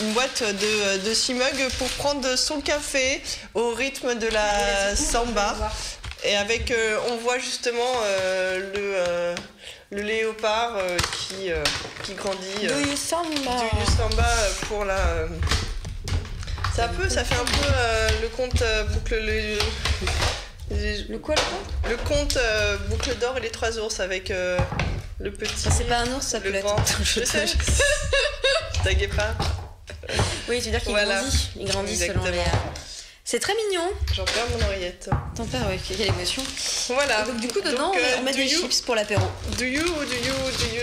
une boîte de 6 mugs pour prendre son café au rythme de la samba. Et avec on voit justement le léopard qui grandit. Do You Samba pour la. Ça fait un peu le conte boucle Le quoi, le conte Boucle d'or et les 3 ours avec le petit. C'est pas un ours, ça peut le être. grand. Je sais. Ta guépard. Oui, tu veux dire qu'il grandit. Il grandit selon les. C'est très mignon. J'en perds mon oreillette. T'en perds, ouais, quelle émotion. Voilà. Donc, du coup, dedans, on met des chips pour l'apéro. Do you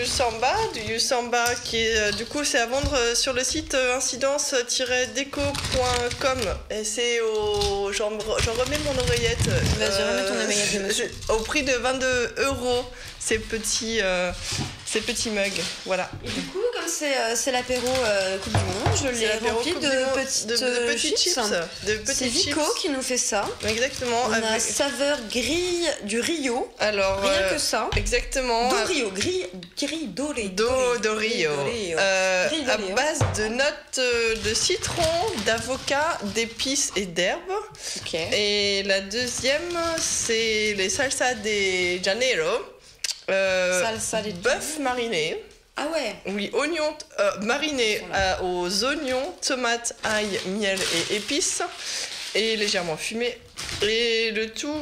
Samba? Do you Samba qui est, du coup, c'est à vendre sur le site incidence-deco.com. Et c'est au. J'en remets mon oreillette. Vas-y, remets ton oreillette de monsieur. Au prix de 22 € ces petits mugs. Voilà. Et du coup, comme c'est l'apéro Coupe du Monde, je l'ai rempli de petites chips. C'est Vico qui nous fait ça. Exactement. On a saveur grille du Rio. Alors, rien que ça. Exactement. Dorio, grille Dorio. À base de notes de citron, d'avocat, d'épices et d'herbes. Okay. Et la deuxième, c'est les salsa de Janeiro. Salsa de bœuf mariné. Ah ouais. Oui, oignons marinés aux oignons, tomates, ail, miel et épices, et légèrement fumé. Et le tout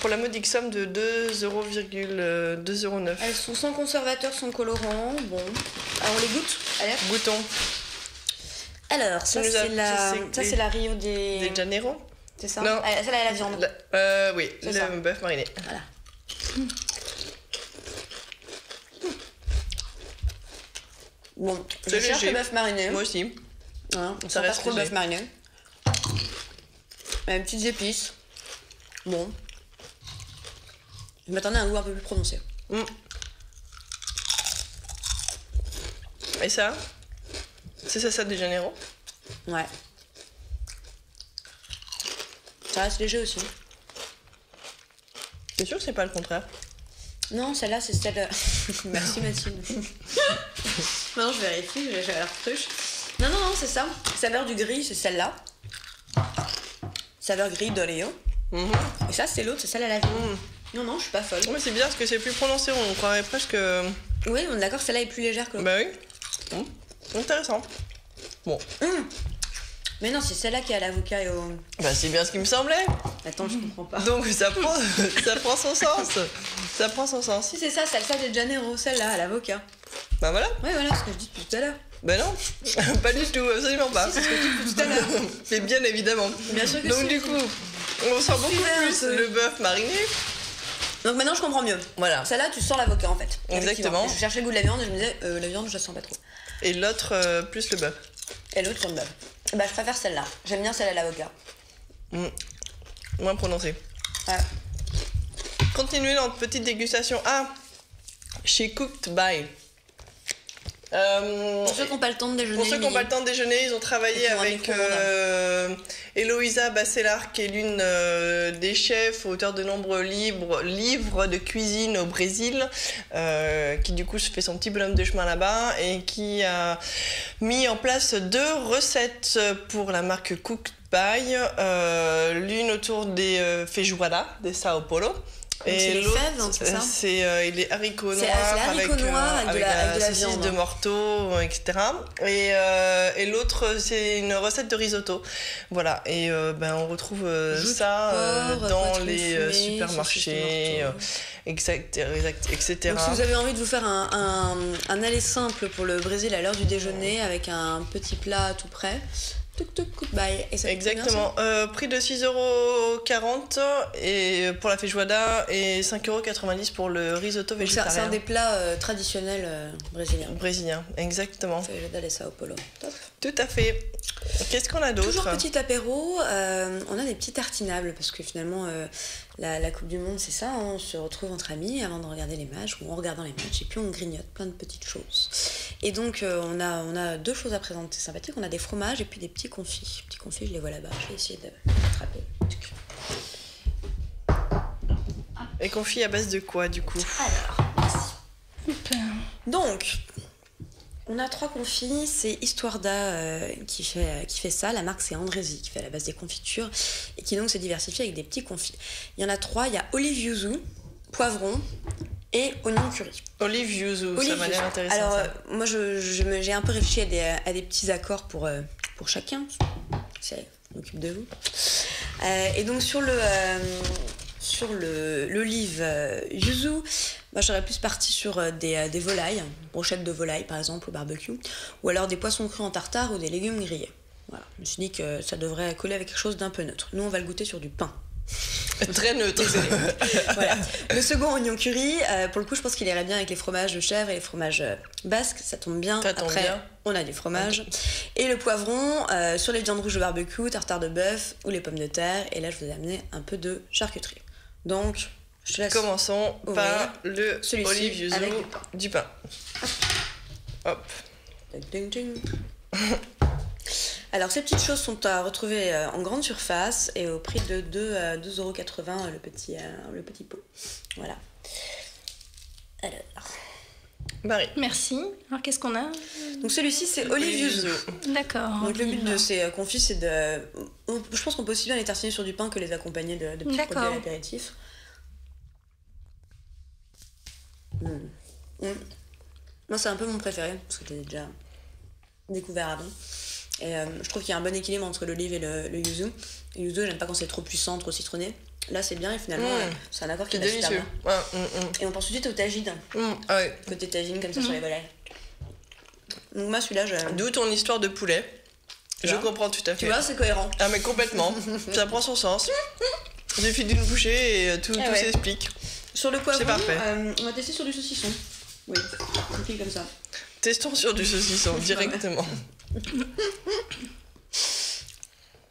pour la modique somme de 2,09 €. Elles sont sans conservateur, sans colorant. Bon, alors on les goûte. Allez, goûtons. Alors, ça c'est la Rio des Janeiro. C'est ça. Non. Celle-là, elle a la viande. Oui, le bœuf mariné. Voilà. Bon, je cherche le bœuf mariné. Moi aussi. Hein, ça reste trop le bœuf mariné. Même petites épices. Bon. Je m'attendais à un goût un peu plus prononcé. Et ça? C'est ça de Janeiro? Ouais. Ça reste léger aussi. T'es sûr que c'est pas le contraire? Non, celle-là, c'est celle... Merci Mathilde. Non, je vérifie, j'ai la retouche. Non, c'est ça. Saveur du gris, c'est celle-là. Saveur gris d'Oreo. Et ça, c'est l'autre, c'est celle à la viande. Non, je suis pas folle. Mais c'est bizarre parce que c'est plus prononcé, on croirait presque... Oui, on est d'accord, celle-là est plus légère que l'autre. Bah oui. Intéressant. Bon. Mais non, c'est celle-là qui a l'avocat et au... Bah c'est bien ce qui me semblait. Attends, je comprends pas. Donc ça prend son sens. Ça prend son sens. Si c'est ça, salsa de Janeiro, celle-là, à l'avocat. Bah voilà. Ouais, voilà, ce que je dis depuis tout à l'heure. Bah non, pas du tout, absolument pas. Si, c'est ce que je dis depuis tout à l'heure. C'est bien évidemment. Bien sûr que donc si. Du coup, on sent beaucoup plus le bœuf mariné. Donc maintenant je comprends mieux. Voilà. Celle-là, tu sens l'avocat en fait. Exactement. Je cherchais le goût de la viande et je me disais, la viande, je la sens pas trop. Et l'autre, plus le bœuf. Et l'autre sur le bœuf. Bah, je préfère celle-là. J'aime bien celle à l'avocat. Moins prononcé. Ouais. Continuez notre petite dégustation. Chez Cooked By. Pour ceux qui n'ont pas le temps de déjeuner. Pour ceux qui n'ont pas le temps de déjeuner, ils ont travaillé avec Eloïsa Bachelard, qui est l'une des chefs, auteur de nombreux livres de cuisine au Brésil, qui du coup se fait son petit bonhomme de chemin là-bas et qui a mis en place 2 recettes pour la marque Cooked By, l'une autour des feijoada de Sao Paulo. Et l'autre, c'est les haricots noirs avec la saucisse de Morteau, etc. Et l'autre, c'est une recette de risotto. Voilà, et on retrouve ça dans les supermarchés, etc. Donc si vous avez envie de vous faire un aller simple pour le Brésil à l'heure du déjeuner avec un petit plat tout prêt, exactement. Prix de 6,40 € et pour la feijoada et 5,90 € pour le risotto végétarien. C'est un des plats traditionnels brésiliens. Brésilien, exactement. Feijoada de Sao Paulo. Top. Tout à fait. Qu'est-ce qu'on a d'autre? Toujours petit apéro, on a des petits tartinables parce que finalement la Coupe du Monde c'est ça, on se retrouve entre amis avant de regarder les matchs ou en regardant les matchs et puis on grignote plein de petites choses. Et donc on a 2 choses à présenter sympathiques, on a des fromages et puis des petits confits. Les petits confits, je les vois là-bas, je vais essayer de l'attraper. Et confits à base de quoi du coup? Alors, merci. Donc, on a 3 confits, c'est Histoirda qui fait ça, la marque c'est Andrézy qui fait à la base des confitures et qui donc se diversifie avec des petits confits. Il y en a 3, il y a olive yuzu, poivron et oignon curry. Olive yuzu, ça m'a l'air intéressant. Alors ça. moi j'ai un peu réfléchi à des petits accords pour chacun, c'est on m'occupe de vous. Et donc sur l'olive yuzu, moi j'aurais plus parti sur des volailles, brochettes de volaille par exemple au barbecue, ou alors des poissons crus en tartare ou des légumes grillés. Voilà. Je me suis dit que ça devrait coller avec quelque chose d'un peu neutre. Nous on va le goûter sur du pain. Très neutre. Voilà. Le second oignon curry, pour le coup je pense qu'il irait bien avec les fromages de chèvre et les fromages basques, ça tombe bien. Après bien. On a du fromage. Okay. Et le poivron sur les viandes rouges de barbecue, tartare de bœuf ou les pommes de terre. Et là je vous ai amené un peu de charcuterie. Donc je te laisse. Commençons par le olive yuzu avec du pain. Hop. Ding, ding. Alors ces petites choses sont à retrouver en grande surface et au prix de 2,80€ le petit pot. Voilà. Alors. Marie. Merci. Alors qu'est-ce qu'on a? Donc celui-ci c'est olive yuzu. D'accord. Donc le but de ces confits c'est de... Je pense qu'on peut aussi bien les tartiner sur du pain que les accompagner de petits produits à l'apéritif. Moi c'est un peu mon préféré parce que je l'ai déjà découvert avant. Et je trouve qu'il y a un bon équilibre entre l'olive et le yuzu. Le yuzu, j'aime pas quand c'est trop puissant, trop citronné. Là, c'est bien et finalement, c'est un accord qui est délicieux. Et on pense tout de suite au tagine. Côté tagine, comme ça, sur les volailles. Donc, moi, celui-là, D'où ton histoire de poulet. Je comprends tout à fait. Tu vois, c'est cohérent. Ah, mais complètement. Ça prend son sens. Il suffit d'une bouchée et tout s'explique. Sur le poivron, c'est parfait. On va tester sur du saucisson. Oui, un fil comme ça. Testons sur du saucisson, directement.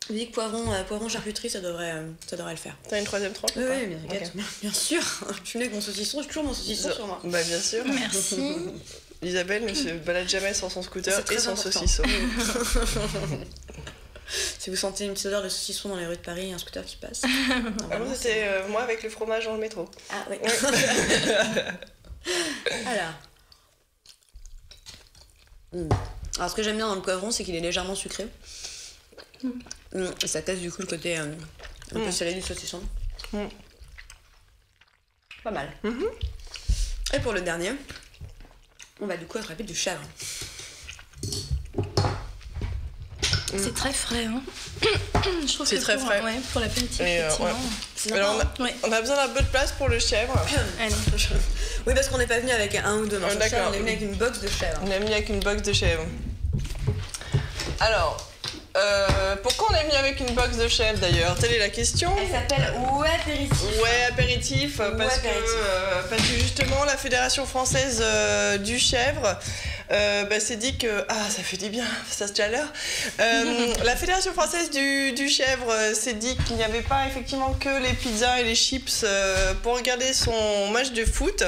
Je dis que poivron charcuterie, ça devrait le faire. T'as une troisième tranche? Oui, bien sûr. Je suis venue avec mon saucisson, j'ai toujours mon saucisson sur moi. Bah bien sûr. Merci. Isabelle ne se balade jamais sans son scooter et son saucisson. Si vous sentez une petite odeur de saucisson dans les rues de Paris, il y a un scooter qui passe. C'était moi avec le fromage dans le métro. Ah oui. Alors. Alors ce que j'aime bien dans le poivron, c'est qu'il est légèrement sucré. Et ça casse du coup le côté un peu salé du saucisson. Pas mal. Et pour le dernier, on va du coup attraper du chèvre. C'est très frais, hein. Je trouve c'est très frais. Ouais, pour l'apéritif, effectivement. Alors, on a besoin d'un peu de place pour le chèvre. Allez. Oui, parce qu'on n'est pas venu avec un ou deux morceaux de chèvre, on est venu avec une box de chèvre. On est venu avec une box de chèvre. Alors, pourquoi on est venu avec une box de chèvre d'ailleurs? Telle est la question. Elle s'appelle Ouais Apéritif. Ouais Apéritif, parce que justement la Fédération française du chèvre s'est dit que... Ah, ça fait du bien, ça se chaleur. La Fédération française du chèvre s'est dit qu'il n'y avait pas effectivement que les pizzas et les chips pour regarder son match de foot.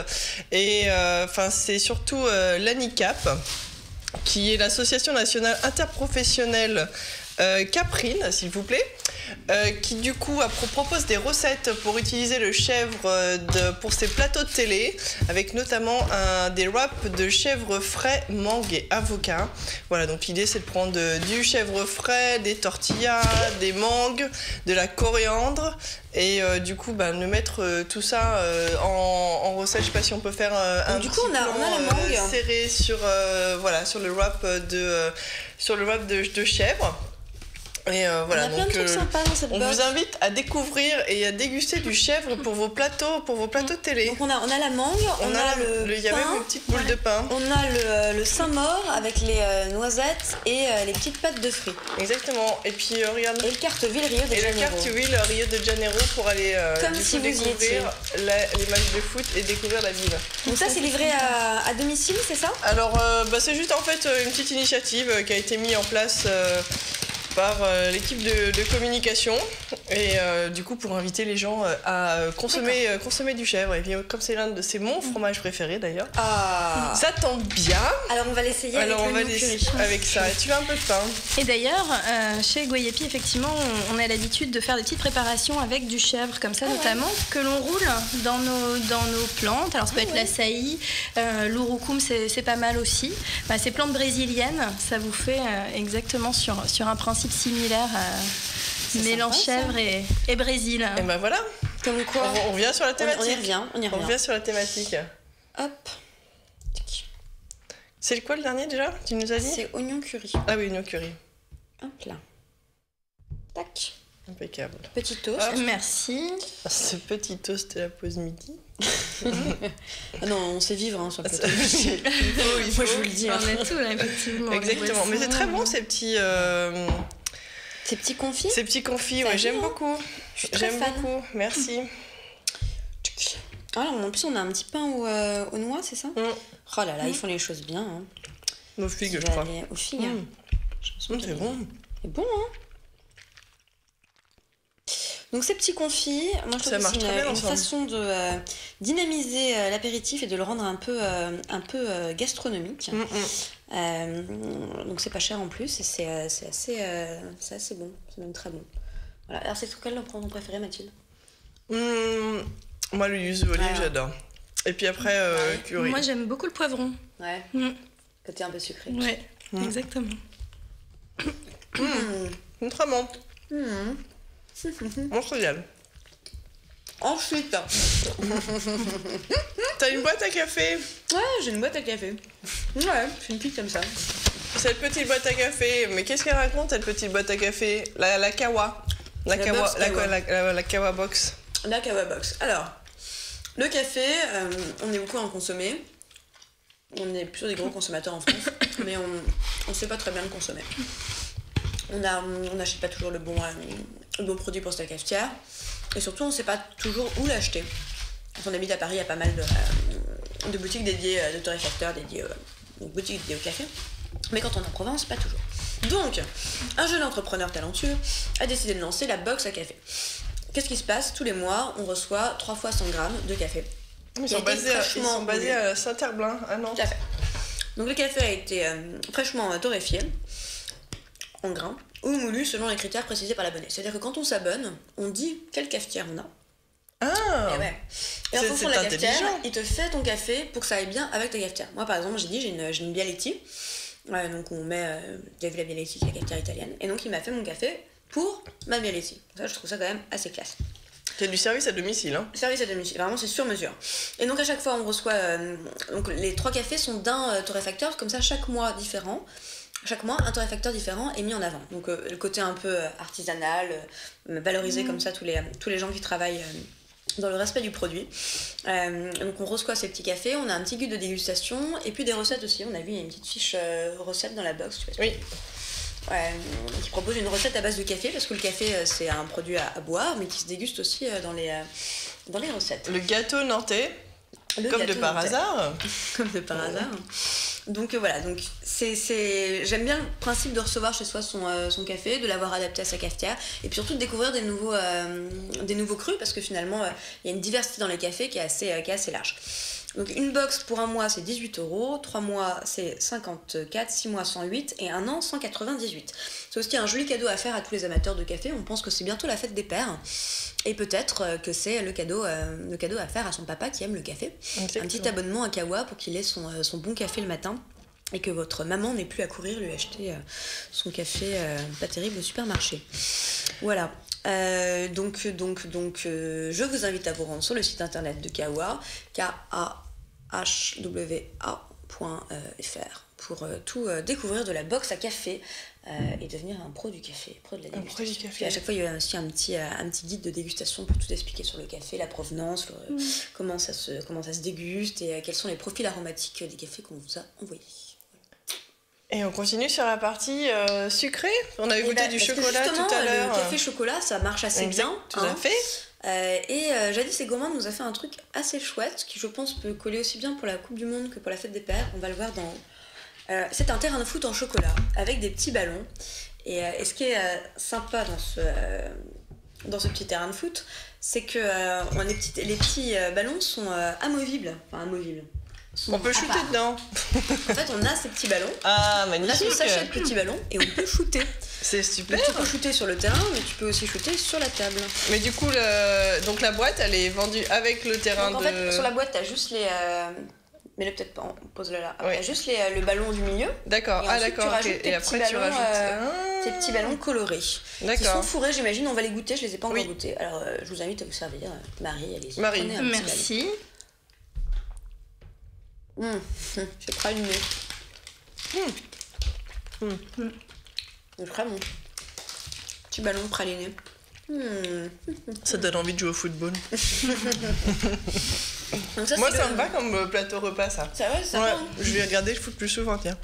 Et c'est surtout l'ANICAP, qui est l'Association nationale interprofessionnelle Caprine, s'il vous plaît, qui du coup propose des recettes pour utiliser le chèvre pour ses plateaux de télé, avec notamment des wraps de chèvre frais, mangue et avocat. Voilà, donc l'idée c'est de prendre du chèvre frais, des tortillas, des mangues, de la coriandre, et du coup de mettre tout ça en recette. Je sais pas si on peut faire un du coup on a la mangue serré sur le wrap de chèvre. Et voilà, donc on vous invite à découvrir et à déguster du chèvre pour vos plateaux de télé. Donc on a la mangue, on a le il y a même une petite boule de pain. On a le Saint-Maur avec les noisettes et les petites pâtes de fruits. Exactement. Et puis regarde. Et le Carteville Rio de Janeiro. Et la Carteville Rio de Janeiro pour aller découvrir les matchs de foot et découvrir la ville. Donc ça c'est livré à domicile, c'est ça? Alors c'est juste en fait une petite initiative qui a été mise en place par l'équipe de communication et du coup pour inviter les gens à consommer du chèvre. Et puis comme c'est mon fromage préféré d'ailleurs, ça tombe bien. Alors on va l'essayer avec ça. Et tu veux un peu de pain? Et d'ailleurs chez Goyepi effectivement on a l'habitude de faire des petites préparations avec du chèvre comme ça notamment que l'on roule dans nos plantes. Alors ça peut être l'açaï, l'urucum c'est pas mal aussi. Ces plantes brésiliennes, ça vous fait exactement sur un principe similaire mélange chèvre et Brésil. Et ben voilà. Comme quoi on revient sur la thématique. On revient sur la thématique. Hop. C'est quoi le dernier déjà? Tu nous as dit? C'est oignon curry. Ah oui, oignon curry. Hop là. Tac. Impeccable. Petit toast. Merci. Ce petit toast de la pause midi. Ah non, on sait vivre sur le plateau. Moi, je vous le dis. On est tout là, effectivement. Exactement. Mais c'est très bon ces petits. Ces petits confits. Ces petits confits, ouais, j'aime beaucoup. Je suis très fan. Beaucoup. Merci. Alors, en plus, on a un petit pain aux noix, c'est ça? Oh là là, ils font les choses bien. Hein. Aux figues, je crois. Aux figues. C'est bon. C'est bon, hein? Donc ces petits confits, moi je trouve que c'est une façon de dynamiser l'apéritif et de le rendre un peu gastronomique. Donc c'est pas cher en plus et c'est assez bon, c'est même très bon. Voilà. Alors c'est quel ton préféré, Mathilde? Moi le yuzu olive j'adore. Et puis après curry. Moi j'aime beaucoup le poivron. Ouais. Côté un peu sucré. Ouais, exactement. Très bon. On se régale. Ensuite, t'as une boîte à café? Ouais, j'ai une boîte à café. Ouais, c'est une petite comme ça. Cette petite boîte à café, mais qu'est-ce qu'elle raconte cette petite boîte à café? La kawa. La kawa box. La kawa box. Alors, le café, on est beaucoup à en consommer. On est plutôt des gros consommateurs en France, mais on ne sait pas très bien le consommer. On n'achète pas toujours le bon produit pour sa cafetière. Et surtout, on ne sait pas toujours où l'acheter. Quand on habite à Paris, il y a pas mal de boutiques dédiées, de torréfacteurs dédiés, boutiques dédiées au café. Mais quand on est en Provence, pas toujours. Donc, un jeune entrepreneur talentueux a décidé de lancer la box à café. Qu'est-ce qui se passe? Tous les mois, on reçoit 3 fois 100 grammes de café. Ils sont basés à Saint-Herblain, à Nantes. Tout à fait. Donc le café a été fraîchement torréfié en grains ou moulu selon les critères précisés par l'abonné. C'est-à-dire que quand on s'abonne, on dit quelle cafetière on a. Ah. Et ouais. Et en fonction de la cafetière, il te fait ton café pour que ça aille bien avec ta cafetière. Moi par exemple, j'ai une Bialetti. Donc on met la Bialetti, qui est la cafetière italienne. Et donc il m'a fait mon café pour ma Bialetti. Ça, je trouve ça quand même assez classe. C'est du service à domicile, hein? Service à domicile, vraiment c'est sur mesure. Et donc à chaque fois on reçoit, donc les 3 cafés sont d'un torréfacteur, comme ça chaque mois différent. Chaque mois, un torréfacteur différent est mis en avant. Donc le côté un peu artisanal, valoriser comme ça tous les gens qui travaillent dans le respect du produit. Donc on reçoit ces petits cafés, on a un petit guide de dégustation et puis des recettes aussi. On a vu, il y a une petite fiche recette dans la box. Tu vois, oui. Qui propose une recette à base de café, parce que le café c'est un produit à boire, mais qui se déguste aussi dans les recettes. Le gâteau nantais, comme de par hasard. Comme de par hasard. Donc voilà, donc j'aime bien le principe de recevoir chez soi son café, de l'avoir adapté à sa cafetière, et puis surtout de découvrir des nouveaux crus, parce que finalement il y a une diversité dans les cafés qui est assez large. Donc une box pour un mois c'est 18 €, 3 mois c'est 54, 6 mois 108 et un an 198. C'est aussi un joli cadeau à faire à tous les amateurs de café. On pense que c'est bientôt la fête des pères et peut-être que c'est le cadeau à faire à son papa qui aime le café. Exactement. Un petit abonnement à Kawa pour qu'il ait son bon café le matin et que votre maman n'ait plus à courir lui acheter son café pas terrible au supermarché. Voilà. Donc, je vous invite à vous rendre sur le site internet de Kawa, kahwa.fr, pour tout découvrir de la box à café et devenir un pro du café, pro de la dégustation. Et à chaque fois, il y a aussi un petit guide de dégustation pour tout expliquer sur le café, la provenance, comment ça se déguste et quels sont les profils aromatiques des cafés qu'on vous a envoyés. Et on continue sur la partie sucrée. On avait goûté du chocolat tout à l'heure. Le café chocolat, ça marche assez bien. Tout à fait. Et Jadis et Gourmand nous a fait un truc assez chouette qui, je pense, peut coller aussi bien pour la Coupe du Monde que pour la fête des pères. On va le voir dans... c'est un terrain de foot en chocolat avec des petits ballons. Et ce qui est sympa dans ce petit terrain de foot, c'est que les petits ballons sont amovibles. Enfin, amovibles. On peut shooter dedans. En fait, on a ces petits ballons. Ah, magnifique. On a ce sachet de petits ballons et on peut shooter. C'est super. Donc, tu peux shooter sur le terrain, mais tu peux aussi shooter sur la table. Mais du coup, donc la boîte, elle est vendue avec le terrain. Donc, en fait, sur la boîte, t'as juste les... Mais là, peut-être pas, pose-le là. T'as juste le ballon du milieu. D'accord. Et tu rajoutes et après, tu rajoutes tes petits ballons colorés. D'accord. Ils sont fourrés, j'imagine. On va les goûter. Je les ai pas encore goûtés. Alors, je vous invite à vous servir. Marie, allez-y. Marie, merci. J'ai praliné. C'est très bon. Petit ballon praliné. Ça donne envie de jouer au football. Donc ça, Moi, ça me va comme plateau repas, ça. Ça va, ça va. Je vais regarder le foot plus souvent, tiens.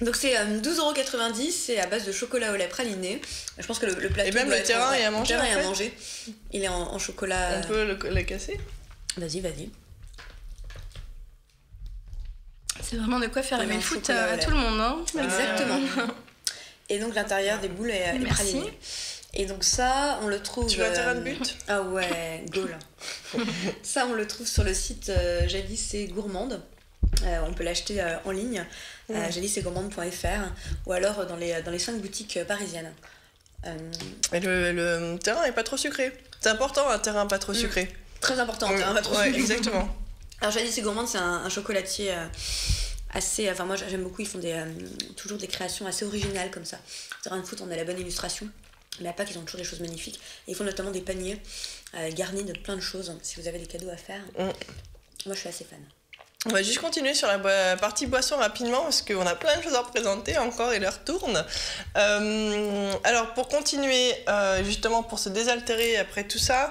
Donc c'est 12,90€, c'est à base de chocolat au lait praliné. Je pense que le plateau. Et même le terrain est à manger. Le terrain est à manger. Il est en chocolat. On peut le casser? Vas-y. C'est vraiment de quoi faire aimer le foot à tout le monde, hein. Exactement. Et donc l'intérieur des boules est praliné. Et donc ça, on le trouve... Tu veux un terrain de but? Ah ouais, goal. Ça, on le trouve sur le site Jadis c'est gourmande. On peut l'acheter en ligne, jadissetgourmande.fr, ou alors dans les 5 boutiques parisiennes. Et le terrain est pas trop sucré. C'est important, un terrain pas trop sucré. Très important, un terrain pas trop sucré. Exactement. Alors Jadis c'est gourmande, c'est un chocolatier assez... Enfin moi j'aime beaucoup, ils font toujours des créations assez originales comme ça. Terrain de foot, on a la bonne illustration. Mais à Pâques, ils ont toujours des choses magnifiques. Et ils font notamment des paniers garnis de plein de choses. Si vous avez des cadeaux à faire, moi je suis assez fan. On va juste continuer sur la partie boisson rapidement parce qu'on a plein de choses à représenter encore et l'heure tourne. Alors pour continuer, justement pour se désaltérer après tout ça,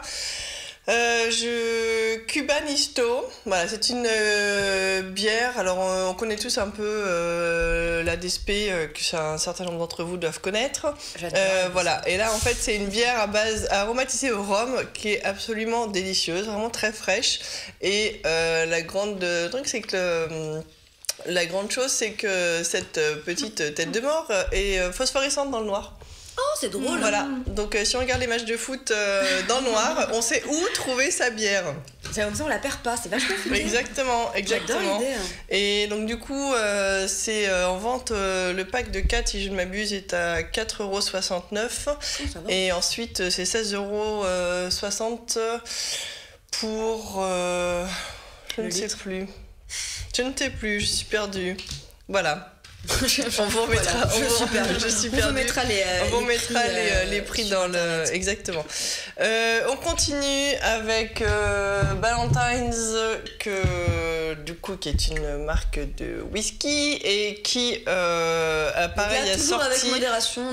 Cubanisto, voilà, c'est une bière. Alors on connaît tous un peu la DSP que un certain nombre d'entre vous doivent connaître. Voilà, et là en fait c'est une bière à base aromatisée au rhum qui est absolument délicieuse, vraiment très fraîche. Et la grande truc c'est que la grande chose c'est que cette petite tête de mort est phosphorescente dans le noir. Oh, c'est drôle. Voilà, donc si on regarde les matchs de foot dans le noir, on sait où trouver sa bière. C'est comme ça, on la perd pas, c'est vachement foutu. Exactement. J'adore l'idée. Et donc du coup, c'est en vente, le pack de 4, si je ne m'abuse, est à 4,69€. Et ensuite, c'est 16,60€ pour... je ne sais plus. Je suis perdue. Voilà. On vous remettra, les prix dans le... Exactement. On continue avec Ballantine's, du coup, qui est une marque de whisky et qui pareil, a toujours sorti...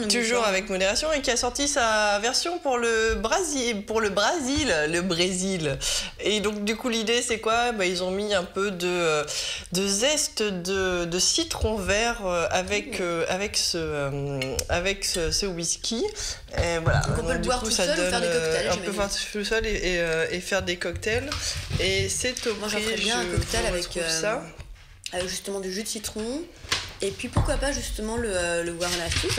Toujours avec modération et qui a sorti sa version pour le Brésil. Et donc, du coup, l'idée, c'est quoi? Ils ont mis un peu de zeste de citron vert avec ce whisky. Et voilà. Donc on peut le boire tout seul ou faire des cocktails. On peut faire tout seul et faire des cocktails. Et c'est au prix. Moi j'en ferais bien un cocktail avec justement du jus de citron. Et puis pourquoi pas justement le guarana fruit.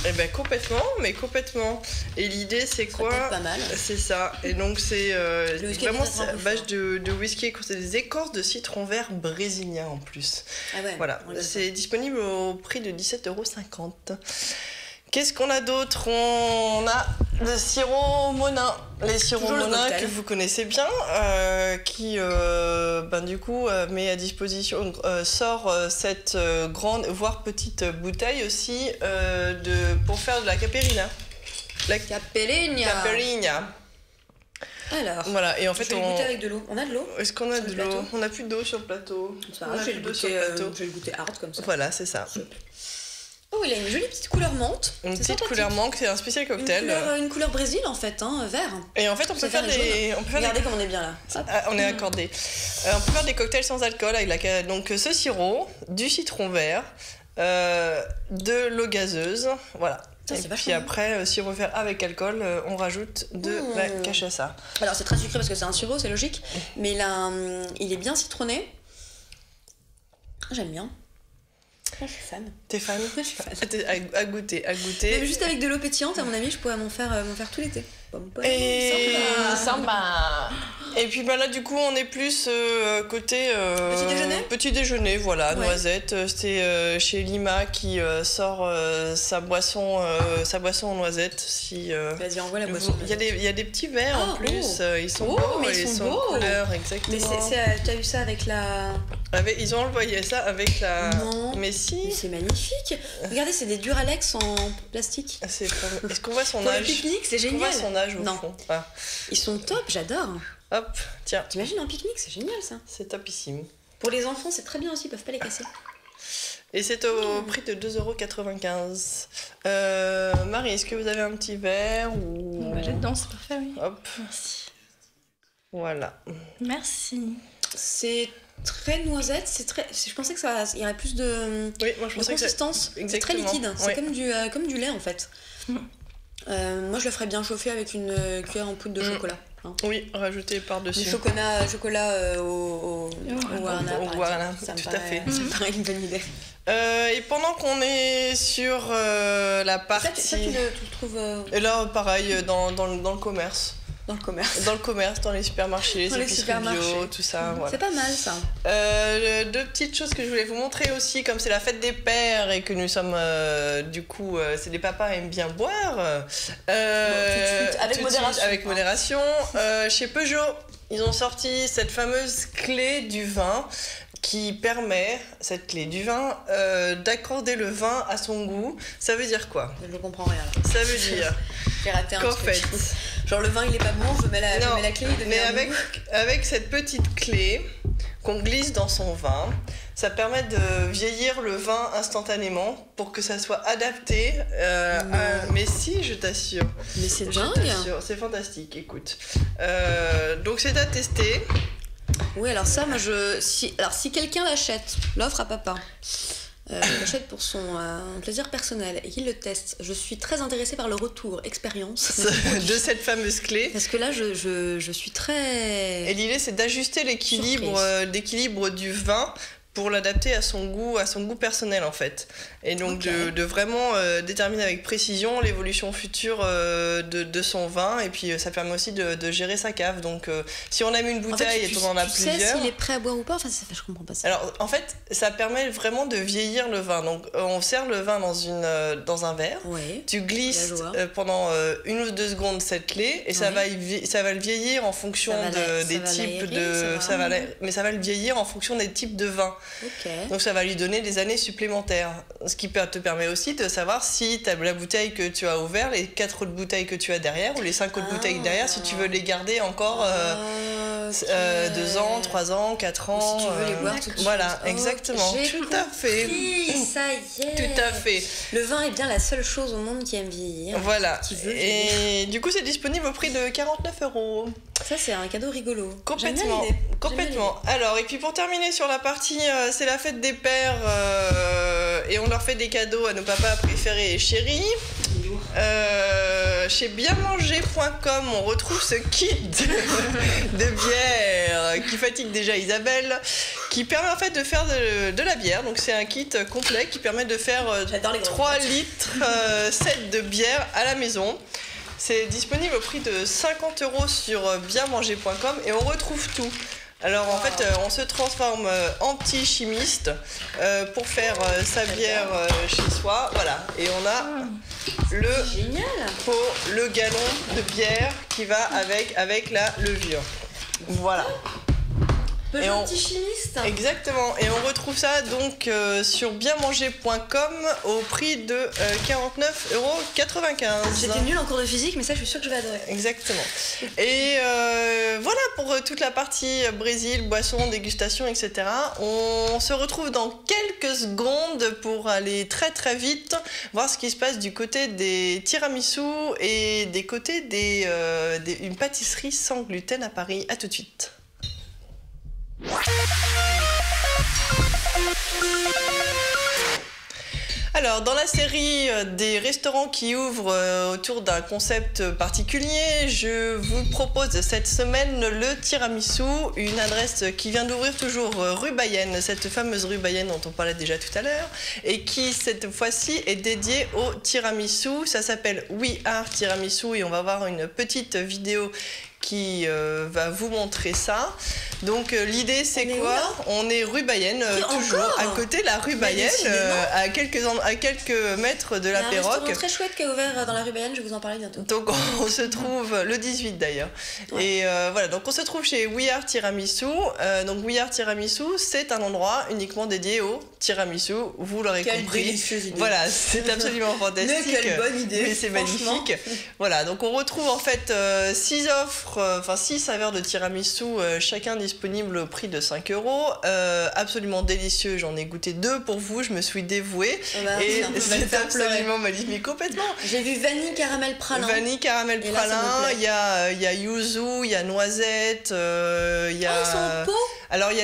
Eh ben complètement. Et l'idée c'est quoi? Pas mal. C'est ça. Et donc c'est vraiment à base de whisky, c'est des écorces de citron vert brésilien en plus. Ah ouais. Voilà. C'est disponible au prix de 17,50€. Qu'est-ce qu'on a d'autre? On a le sirop Monin. Les sirops Monin que vous connaissez bien, qui du coup met à disposition, sort cette grande, voire petite bouteille aussi pour faire de la caipirinha. La caipirinha. Alors, voilà, et en fait, je vais le goûter avec de l'eau. On a de l'eau? Est-ce qu'on a de l'eau? On n'a plus d'eau sur le plateau. Je vais le goûter hard comme ça. Voilà, c'est ça. Oh, il a une jolie petite couleur menthe. Une petite couleur menthe, c'est un spécial cocktail. Une couleur Brésil en fait, vert. Et en fait, on peut faire des. Regardez comme on est bien là. On est accordé. On peut faire des cocktails sans alcool avec donc ce sirop, du citron vert, de l'eau gazeuse, voilà. Et puis après, si on veut faire avec alcool, on rajoute de la cachaça. Alors c'est très sucré parce que c'est un sirop, c'est logique, mais il est bien citronné. J'aime bien. Je suis fan. T'es fan? Je suis fan. À goûter. Mais juste avec de l'eau pétillante, à mon avis, je pourrais m'en faire tout l'été. Et samba. Et puis là, du coup, on est plus côté petit déjeuner, voilà, ouais. Noisette. C'est chez Lima qui sort sa boisson en noisette. Vas-y, envoie la boisson. Il y a des petits verres en plus. Ils sont beaux, mais ils sont en couleur, exactement. Mais tu as eu ça avec la... Ils ont envoyé ça avec la... Non. Mais si. Mais c'est magnifique. Regardez, c'est des Duralex en plastique. Est-ce qu'on voit son pour âge? Pour le pique-nique, c'est génial. On voit son âge au fond. Ah. Ils sont top, j'adore. Hop, tiens. T'imagines un pique-nique, c'est génial ça. C'est topissime. Pour les enfants, c'est très bien aussi, ils peuvent pas les casser. Et c'est au prix de 2,95 €. Marie, est-ce que vous avez un petit verre ou... J'ai dedans, c'est parfait, oui. Hop. Merci. Voilà. Merci. C'est très noisette, je pensais que ça il y aurait plus de, oui, moi, je pensais consistance. C'est très liquide, c'est comme du lait en fait. Moi je le ferais bien chauffer avec une cuillère en poudre de chocolat. Hein. Oui, rajouter par-dessus. Du chocolat au guarana, tout à fait. Ça me paraît une bonne idée. Et pendant qu'on est sur la partie... Ça, tu le trouves... Et là, pareil, dans le commerce. Dans le commerce. Dans le commerce, dans les supermarchés, les épiceries bio, tout ça. Voilà. C'est pas mal ça. Deux petites choses que je voulais vous montrer aussi, comme c'est la fête des pères et que nous sommes, du coup, c'est des papas aiment bien boire. Tout de suite, avec modération. Chez Peugeot, ils ont sorti cette fameuse clé du vin qui permet, cette clé du vin, d'accorder le vin à son goût. Ça veut dire quoi? Je ne comprends rien. Ça veut dire j'ai raté un qu'en truc. fait... Genre le vin il est pas bon, je mets la clé, il devient avec cette petite clé qu'on glisse dans son vin, ça permet de vieillir le vin instantanément pour que ça soit adapté. Mais si, je t'assure. Mais c'est dingue. C'est fantastique, écoute. Donc c'est à tester. Oui, alors ça, moi si quelqu'un l'achète, l'offre à papa, l'achète pour son plaisir personnel et qu'il le teste, je suis très intéressée par le retour expérience de cette fameuse clé. Parce que là, je suis très... Et l'idée, c'est d'ajuster l'équilibre du vin pour l'adapter à son goût personnel en fait. Et donc de vraiment déterminer avec précision l'évolution future de son vin, et puis ça permet aussi de gérer sa cave. Donc si on aime une bouteille et qu'on en a plusieurs... Tu sais s'il est prêt à boire ou pas? Enfin, je comprends pas ça. Alors en fait, ça permet vraiment de vieillir le vin. Donc on sert le vin dans un verre, tu glisses pendant 1 ou 2 secondes cette clé, et ça va le vieillir en fonction des types de... Mais ça va le vieillir en fonction des types de vin. Donc ça va lui donner des années supplémentaires, ce qui te permet aussi de savoir si tu as la bouteille que tu as ouverte, les 4 autres bouteilles que tu as derrière, ou les 5 autres bouteilles derrière, si tu veux les garder encore 2 ans, 3 ans, 4 ans. Si tu veux les boire tout de suite. Voilà, exactement. Tout à fait. Ça y est. Tout à fait. Le vin est bien la seule chose au monde qui aime vieillir. Voilà. Et du coup, c'est disponible au prix de 49 €. Ça, c'est un cadeau rigolo. Complètement. Alors, et puis pour terminer sur la partie, c'est la fête des pères, et on leur fait des cadeaux à nos papas préférés et chéris. Chez bienmanger.com, on retrouve ce kit de bière qui fatigue déjà Isabelle, qui permet en fait de faire de la bière. Donc c'est un kit complet qui permet de faire 3 litres 7 de bière à la maison. C'est disponible au prix de 50 € sur bienmanger.com, et on retrouve tout. Alors en fait, on se transforme en petit chimiste pour faire sa bière chez soi. Voilà, et on a le gallon de bière qui va avec la levure. Voilà. Petit chimiste. Exactement, et on retrouve ça donc sur bienmanger.com au prix de 49,95 €. J'étais nulle en cours de physique, mais ça je suis sûre que je vais adorer. Exactement. Et voilà pour toute la partie Brésil, boisson, dégustation, etc. On se retrouve dans quelques secondes pour aller très très vite voir ce qui se passe du côté des tiramisu et des côtés d'une pâtisserie sans gluten à Paris. À tout de suite. Alors, dans la série des restaurants qui ouvrent autour d'un concept particulier, je vous propose cette semaine le tiramisu, une adresse qui vient d'ouvrir toujours rue Bayenne, cette fameuse rue Bayenne dont on parlait déjà tout à l'heure, et qui cette fois-ci est dédiée au tiramisu. Ça s'appelle We Are Tiramisu, et on va voir une petite vidéo qui va vous montrer ça. Donc l'idée c'est quoi? On est rue Bayenne, toujours à côté de la rue Bayenne, à quelques mètres de la Péroque. Il y a un restaurant très chouette qui est ouvert dans la rue Bayenne, je vais vous en parler bientôt. Donc on se trouve le 18 d'ailleurs. Ouais. Et voilà, donc on se trouve chez We Are Tiramisu. Donc We Are Tiramisu, c'est un endroit uniquement dédié au tiramisu, vous l'aurez compris. Délicieuse idée. Voilà, c'est absolument fantastique. Mais quelle bonne idée. Mais c'est magnifique. Voilà, donc on retrouve en fait 6 offres 6 saveurs de tiramisu, chacun disponible au prix de 5 €. Absolument délicieux, j'en ai goûté 2 pour vous, je me suis dévouée. Et c'est absolument magnifique, mais complètement. J'ai vu vanille caramel pralin. Vanille caramel pralin, il y a yuzu, il y a noisette, il y a... ils sont en pot. Alors il y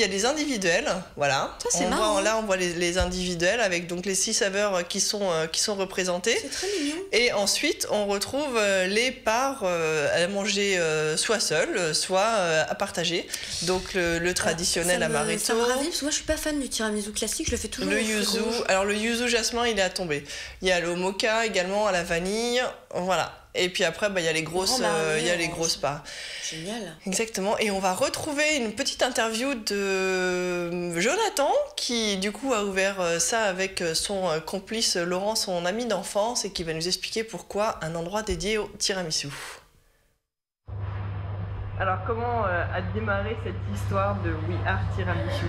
a des individuels, voilà. Ça, c'est marrant. Là on voit les individuels avec donc les 6 saveurs qui sont représentées. C'est très mignon. Et ensuite on retrouve les parts à manger soit seul, soit à partager. Donc le traditionnel amaretto. Ça me ravit parce que moi je suis pas fan du tiramisu classique, je le fais toujours. Le yuzu. Alors le yuzu jasmin il est à tomber. Il y a le mocha également à la vanille, voilà. Et puis après, il y a les grosses parts. Génial. Exactement. Et on va retrouver une petite interview de Jonathan, qui du coup a ouvert ça avec son complice Laurent, son ami d'enfance, et qui va nous expliquer pourquoi un endroit dédié au tiramisu. Alors, comment a démarré cette histoire de We Are Tiramisu?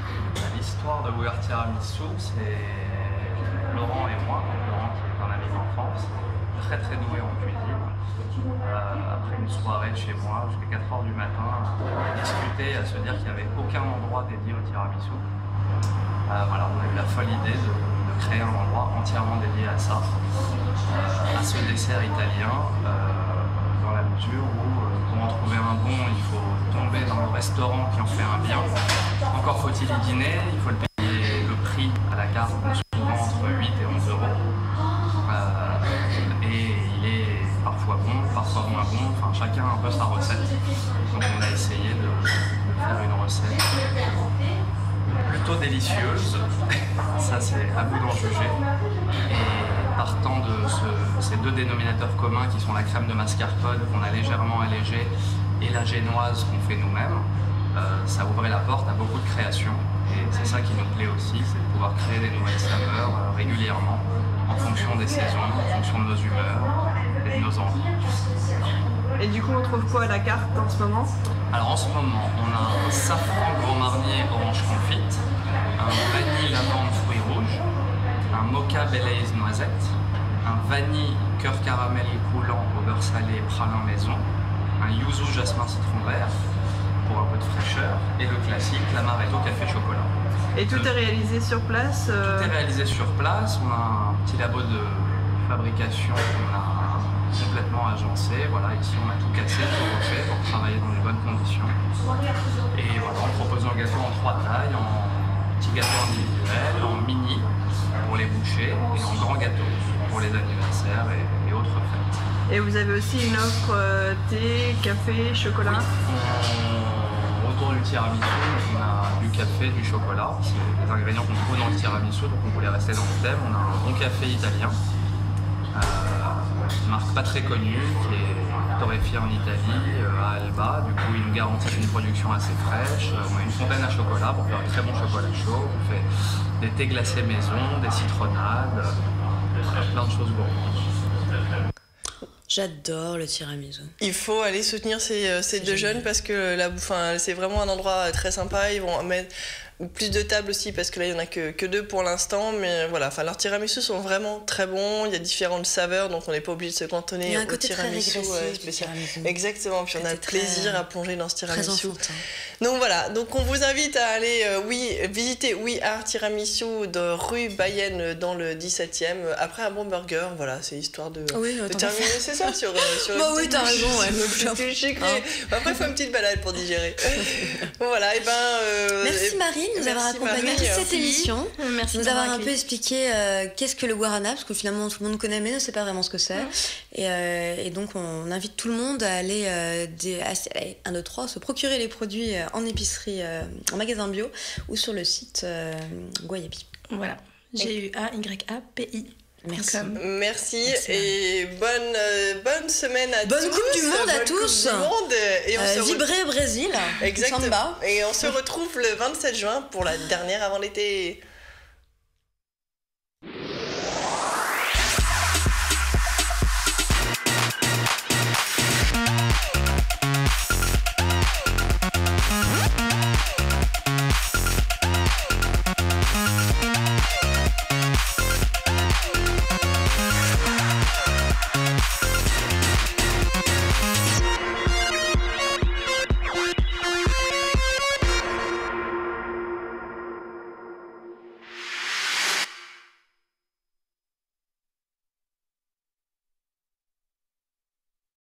L'histoire de We Are Tiramisu, c'est Laurent et moi. Laurent qui est un ami d'enfance, très très doué en cuisine. Après une soirée chez moi, jusqu'à 4h du matin, à discuter, à se dire qu'il n'y avait aucun endroit dédié au tiramisu. Voilà, on a eu la folle idée de créer un endroit entièrement dédié à ça, à ce dessert italien, dans la mesure où pour en trouver un bon, il faut tomber dans le restaurant qui en fait un bien. Encore faut-il y dîner, il faut le payer le prix à la carte, souvent entre 8 et 11 €. Et il est parfois bon, parfois moins bon, enfin chacun a un peu sa recette. Donc on a essayé de faire une recette plutôt délicieuse, ça c'est à vous d'en juger. Et partant de ces 2 dénominateurs communs qui sont la crème de mascarpone qu'on a légèrement allégée et la génoise qu'on fait nous-mêmes, ça ouvrait la porte à beaucoup de créations. Et c'est ça qui nous plaît aussi, c'est de pouvoir créer des nouvelles saveurs régulièrement, en fonction des saisons, en fonction de nos humeurs et de nos envies. Et du coup, on trouve quoi à la carte en ce moment? Alors en ce moment, on a un safran Grand Marnier orange confite, un vanille lavande fruits rouges, un mocha Baileys noisette, un vanille cœur caramel coulant au beurre salé pralin maison, un yuzu jasmin citron vert pour un peu de fraîcheur, et le classique, l'amaretto café chocolat. Et tout est réalisé sur place Tout est réalisé sur place. On a un petit labo de fabrication qu'on a complètement agencé. Voilà, ici on a tout cassé, tout refait pour travailler dans les bonnes conditions. Et voilà, on propose un gâteau en 3 tailles, en petit gâteau individuel, en mini pour les bouchées et en grand gâteau pour les anniversaires et autres fêtes. Et vous avez aussi une offre thé, café, chocolat? Oui. Autour du tiramisu, on a du café, du chocolat. C'est des ingrédients qu'on trouve dans le tiramisu, donc on voulait rester dans le thème. On a un bon café italien, une marque pas très connue, qui est torréfiée en Italie, à Alba. Du coup, il nous garantit une production assez fraîche. On a une fontaine à chocolat pour faire un très bon chocolat chaud. On fait des thés glacés maison, des citronnades, plein de choses gourmandes. J'adore le tiramisu. Il faut aller soutenir ces 2 jeunes parce que c'est vraiment un endroit très sympa. Ils vont mettre plus de tables aussi parce que là il n'y en a que 2 pour l'instant, mais voilà, leurs tiramisus sont vraiment très bons. Il y a différentes saveurs, donc on n'est pas obligé de se cantonner au tiramisu spécial. Exactement, puis on a plaisir à plonger dans ce tiramisu. Donc voilà, donc on vous invite à aller visiter We Are Tiramisu de rue Bayenne dans le 17e. Après un bon burger, voilà, c'est histoire de terminer, c'est ça, sur bah oui, t'as raison, ouais. Sucré. Après, il faut une petite balade pour digérer. Voilà, et merci Marie de nous avoir accompagnés toute cette émission. Merci de nous avoir un peu expliqué qu'est-ce que le guarana, parce que finalement tout le monde connaît mais ne sait pas vraiment ce que c'est. Et donc on invite tout le monde à aller 1, 2, 3 se procurer les produits en épicerie, en magasin bio ou sur le site Guayabi. Voilà, GUAYAPI. Merci et bonne semaine à tous. Bonne Coupe du Monde à tous. Et on Vibrer Brésil. Exactement. Et on se retrouve le 27 juin pour la dernière avant l'été.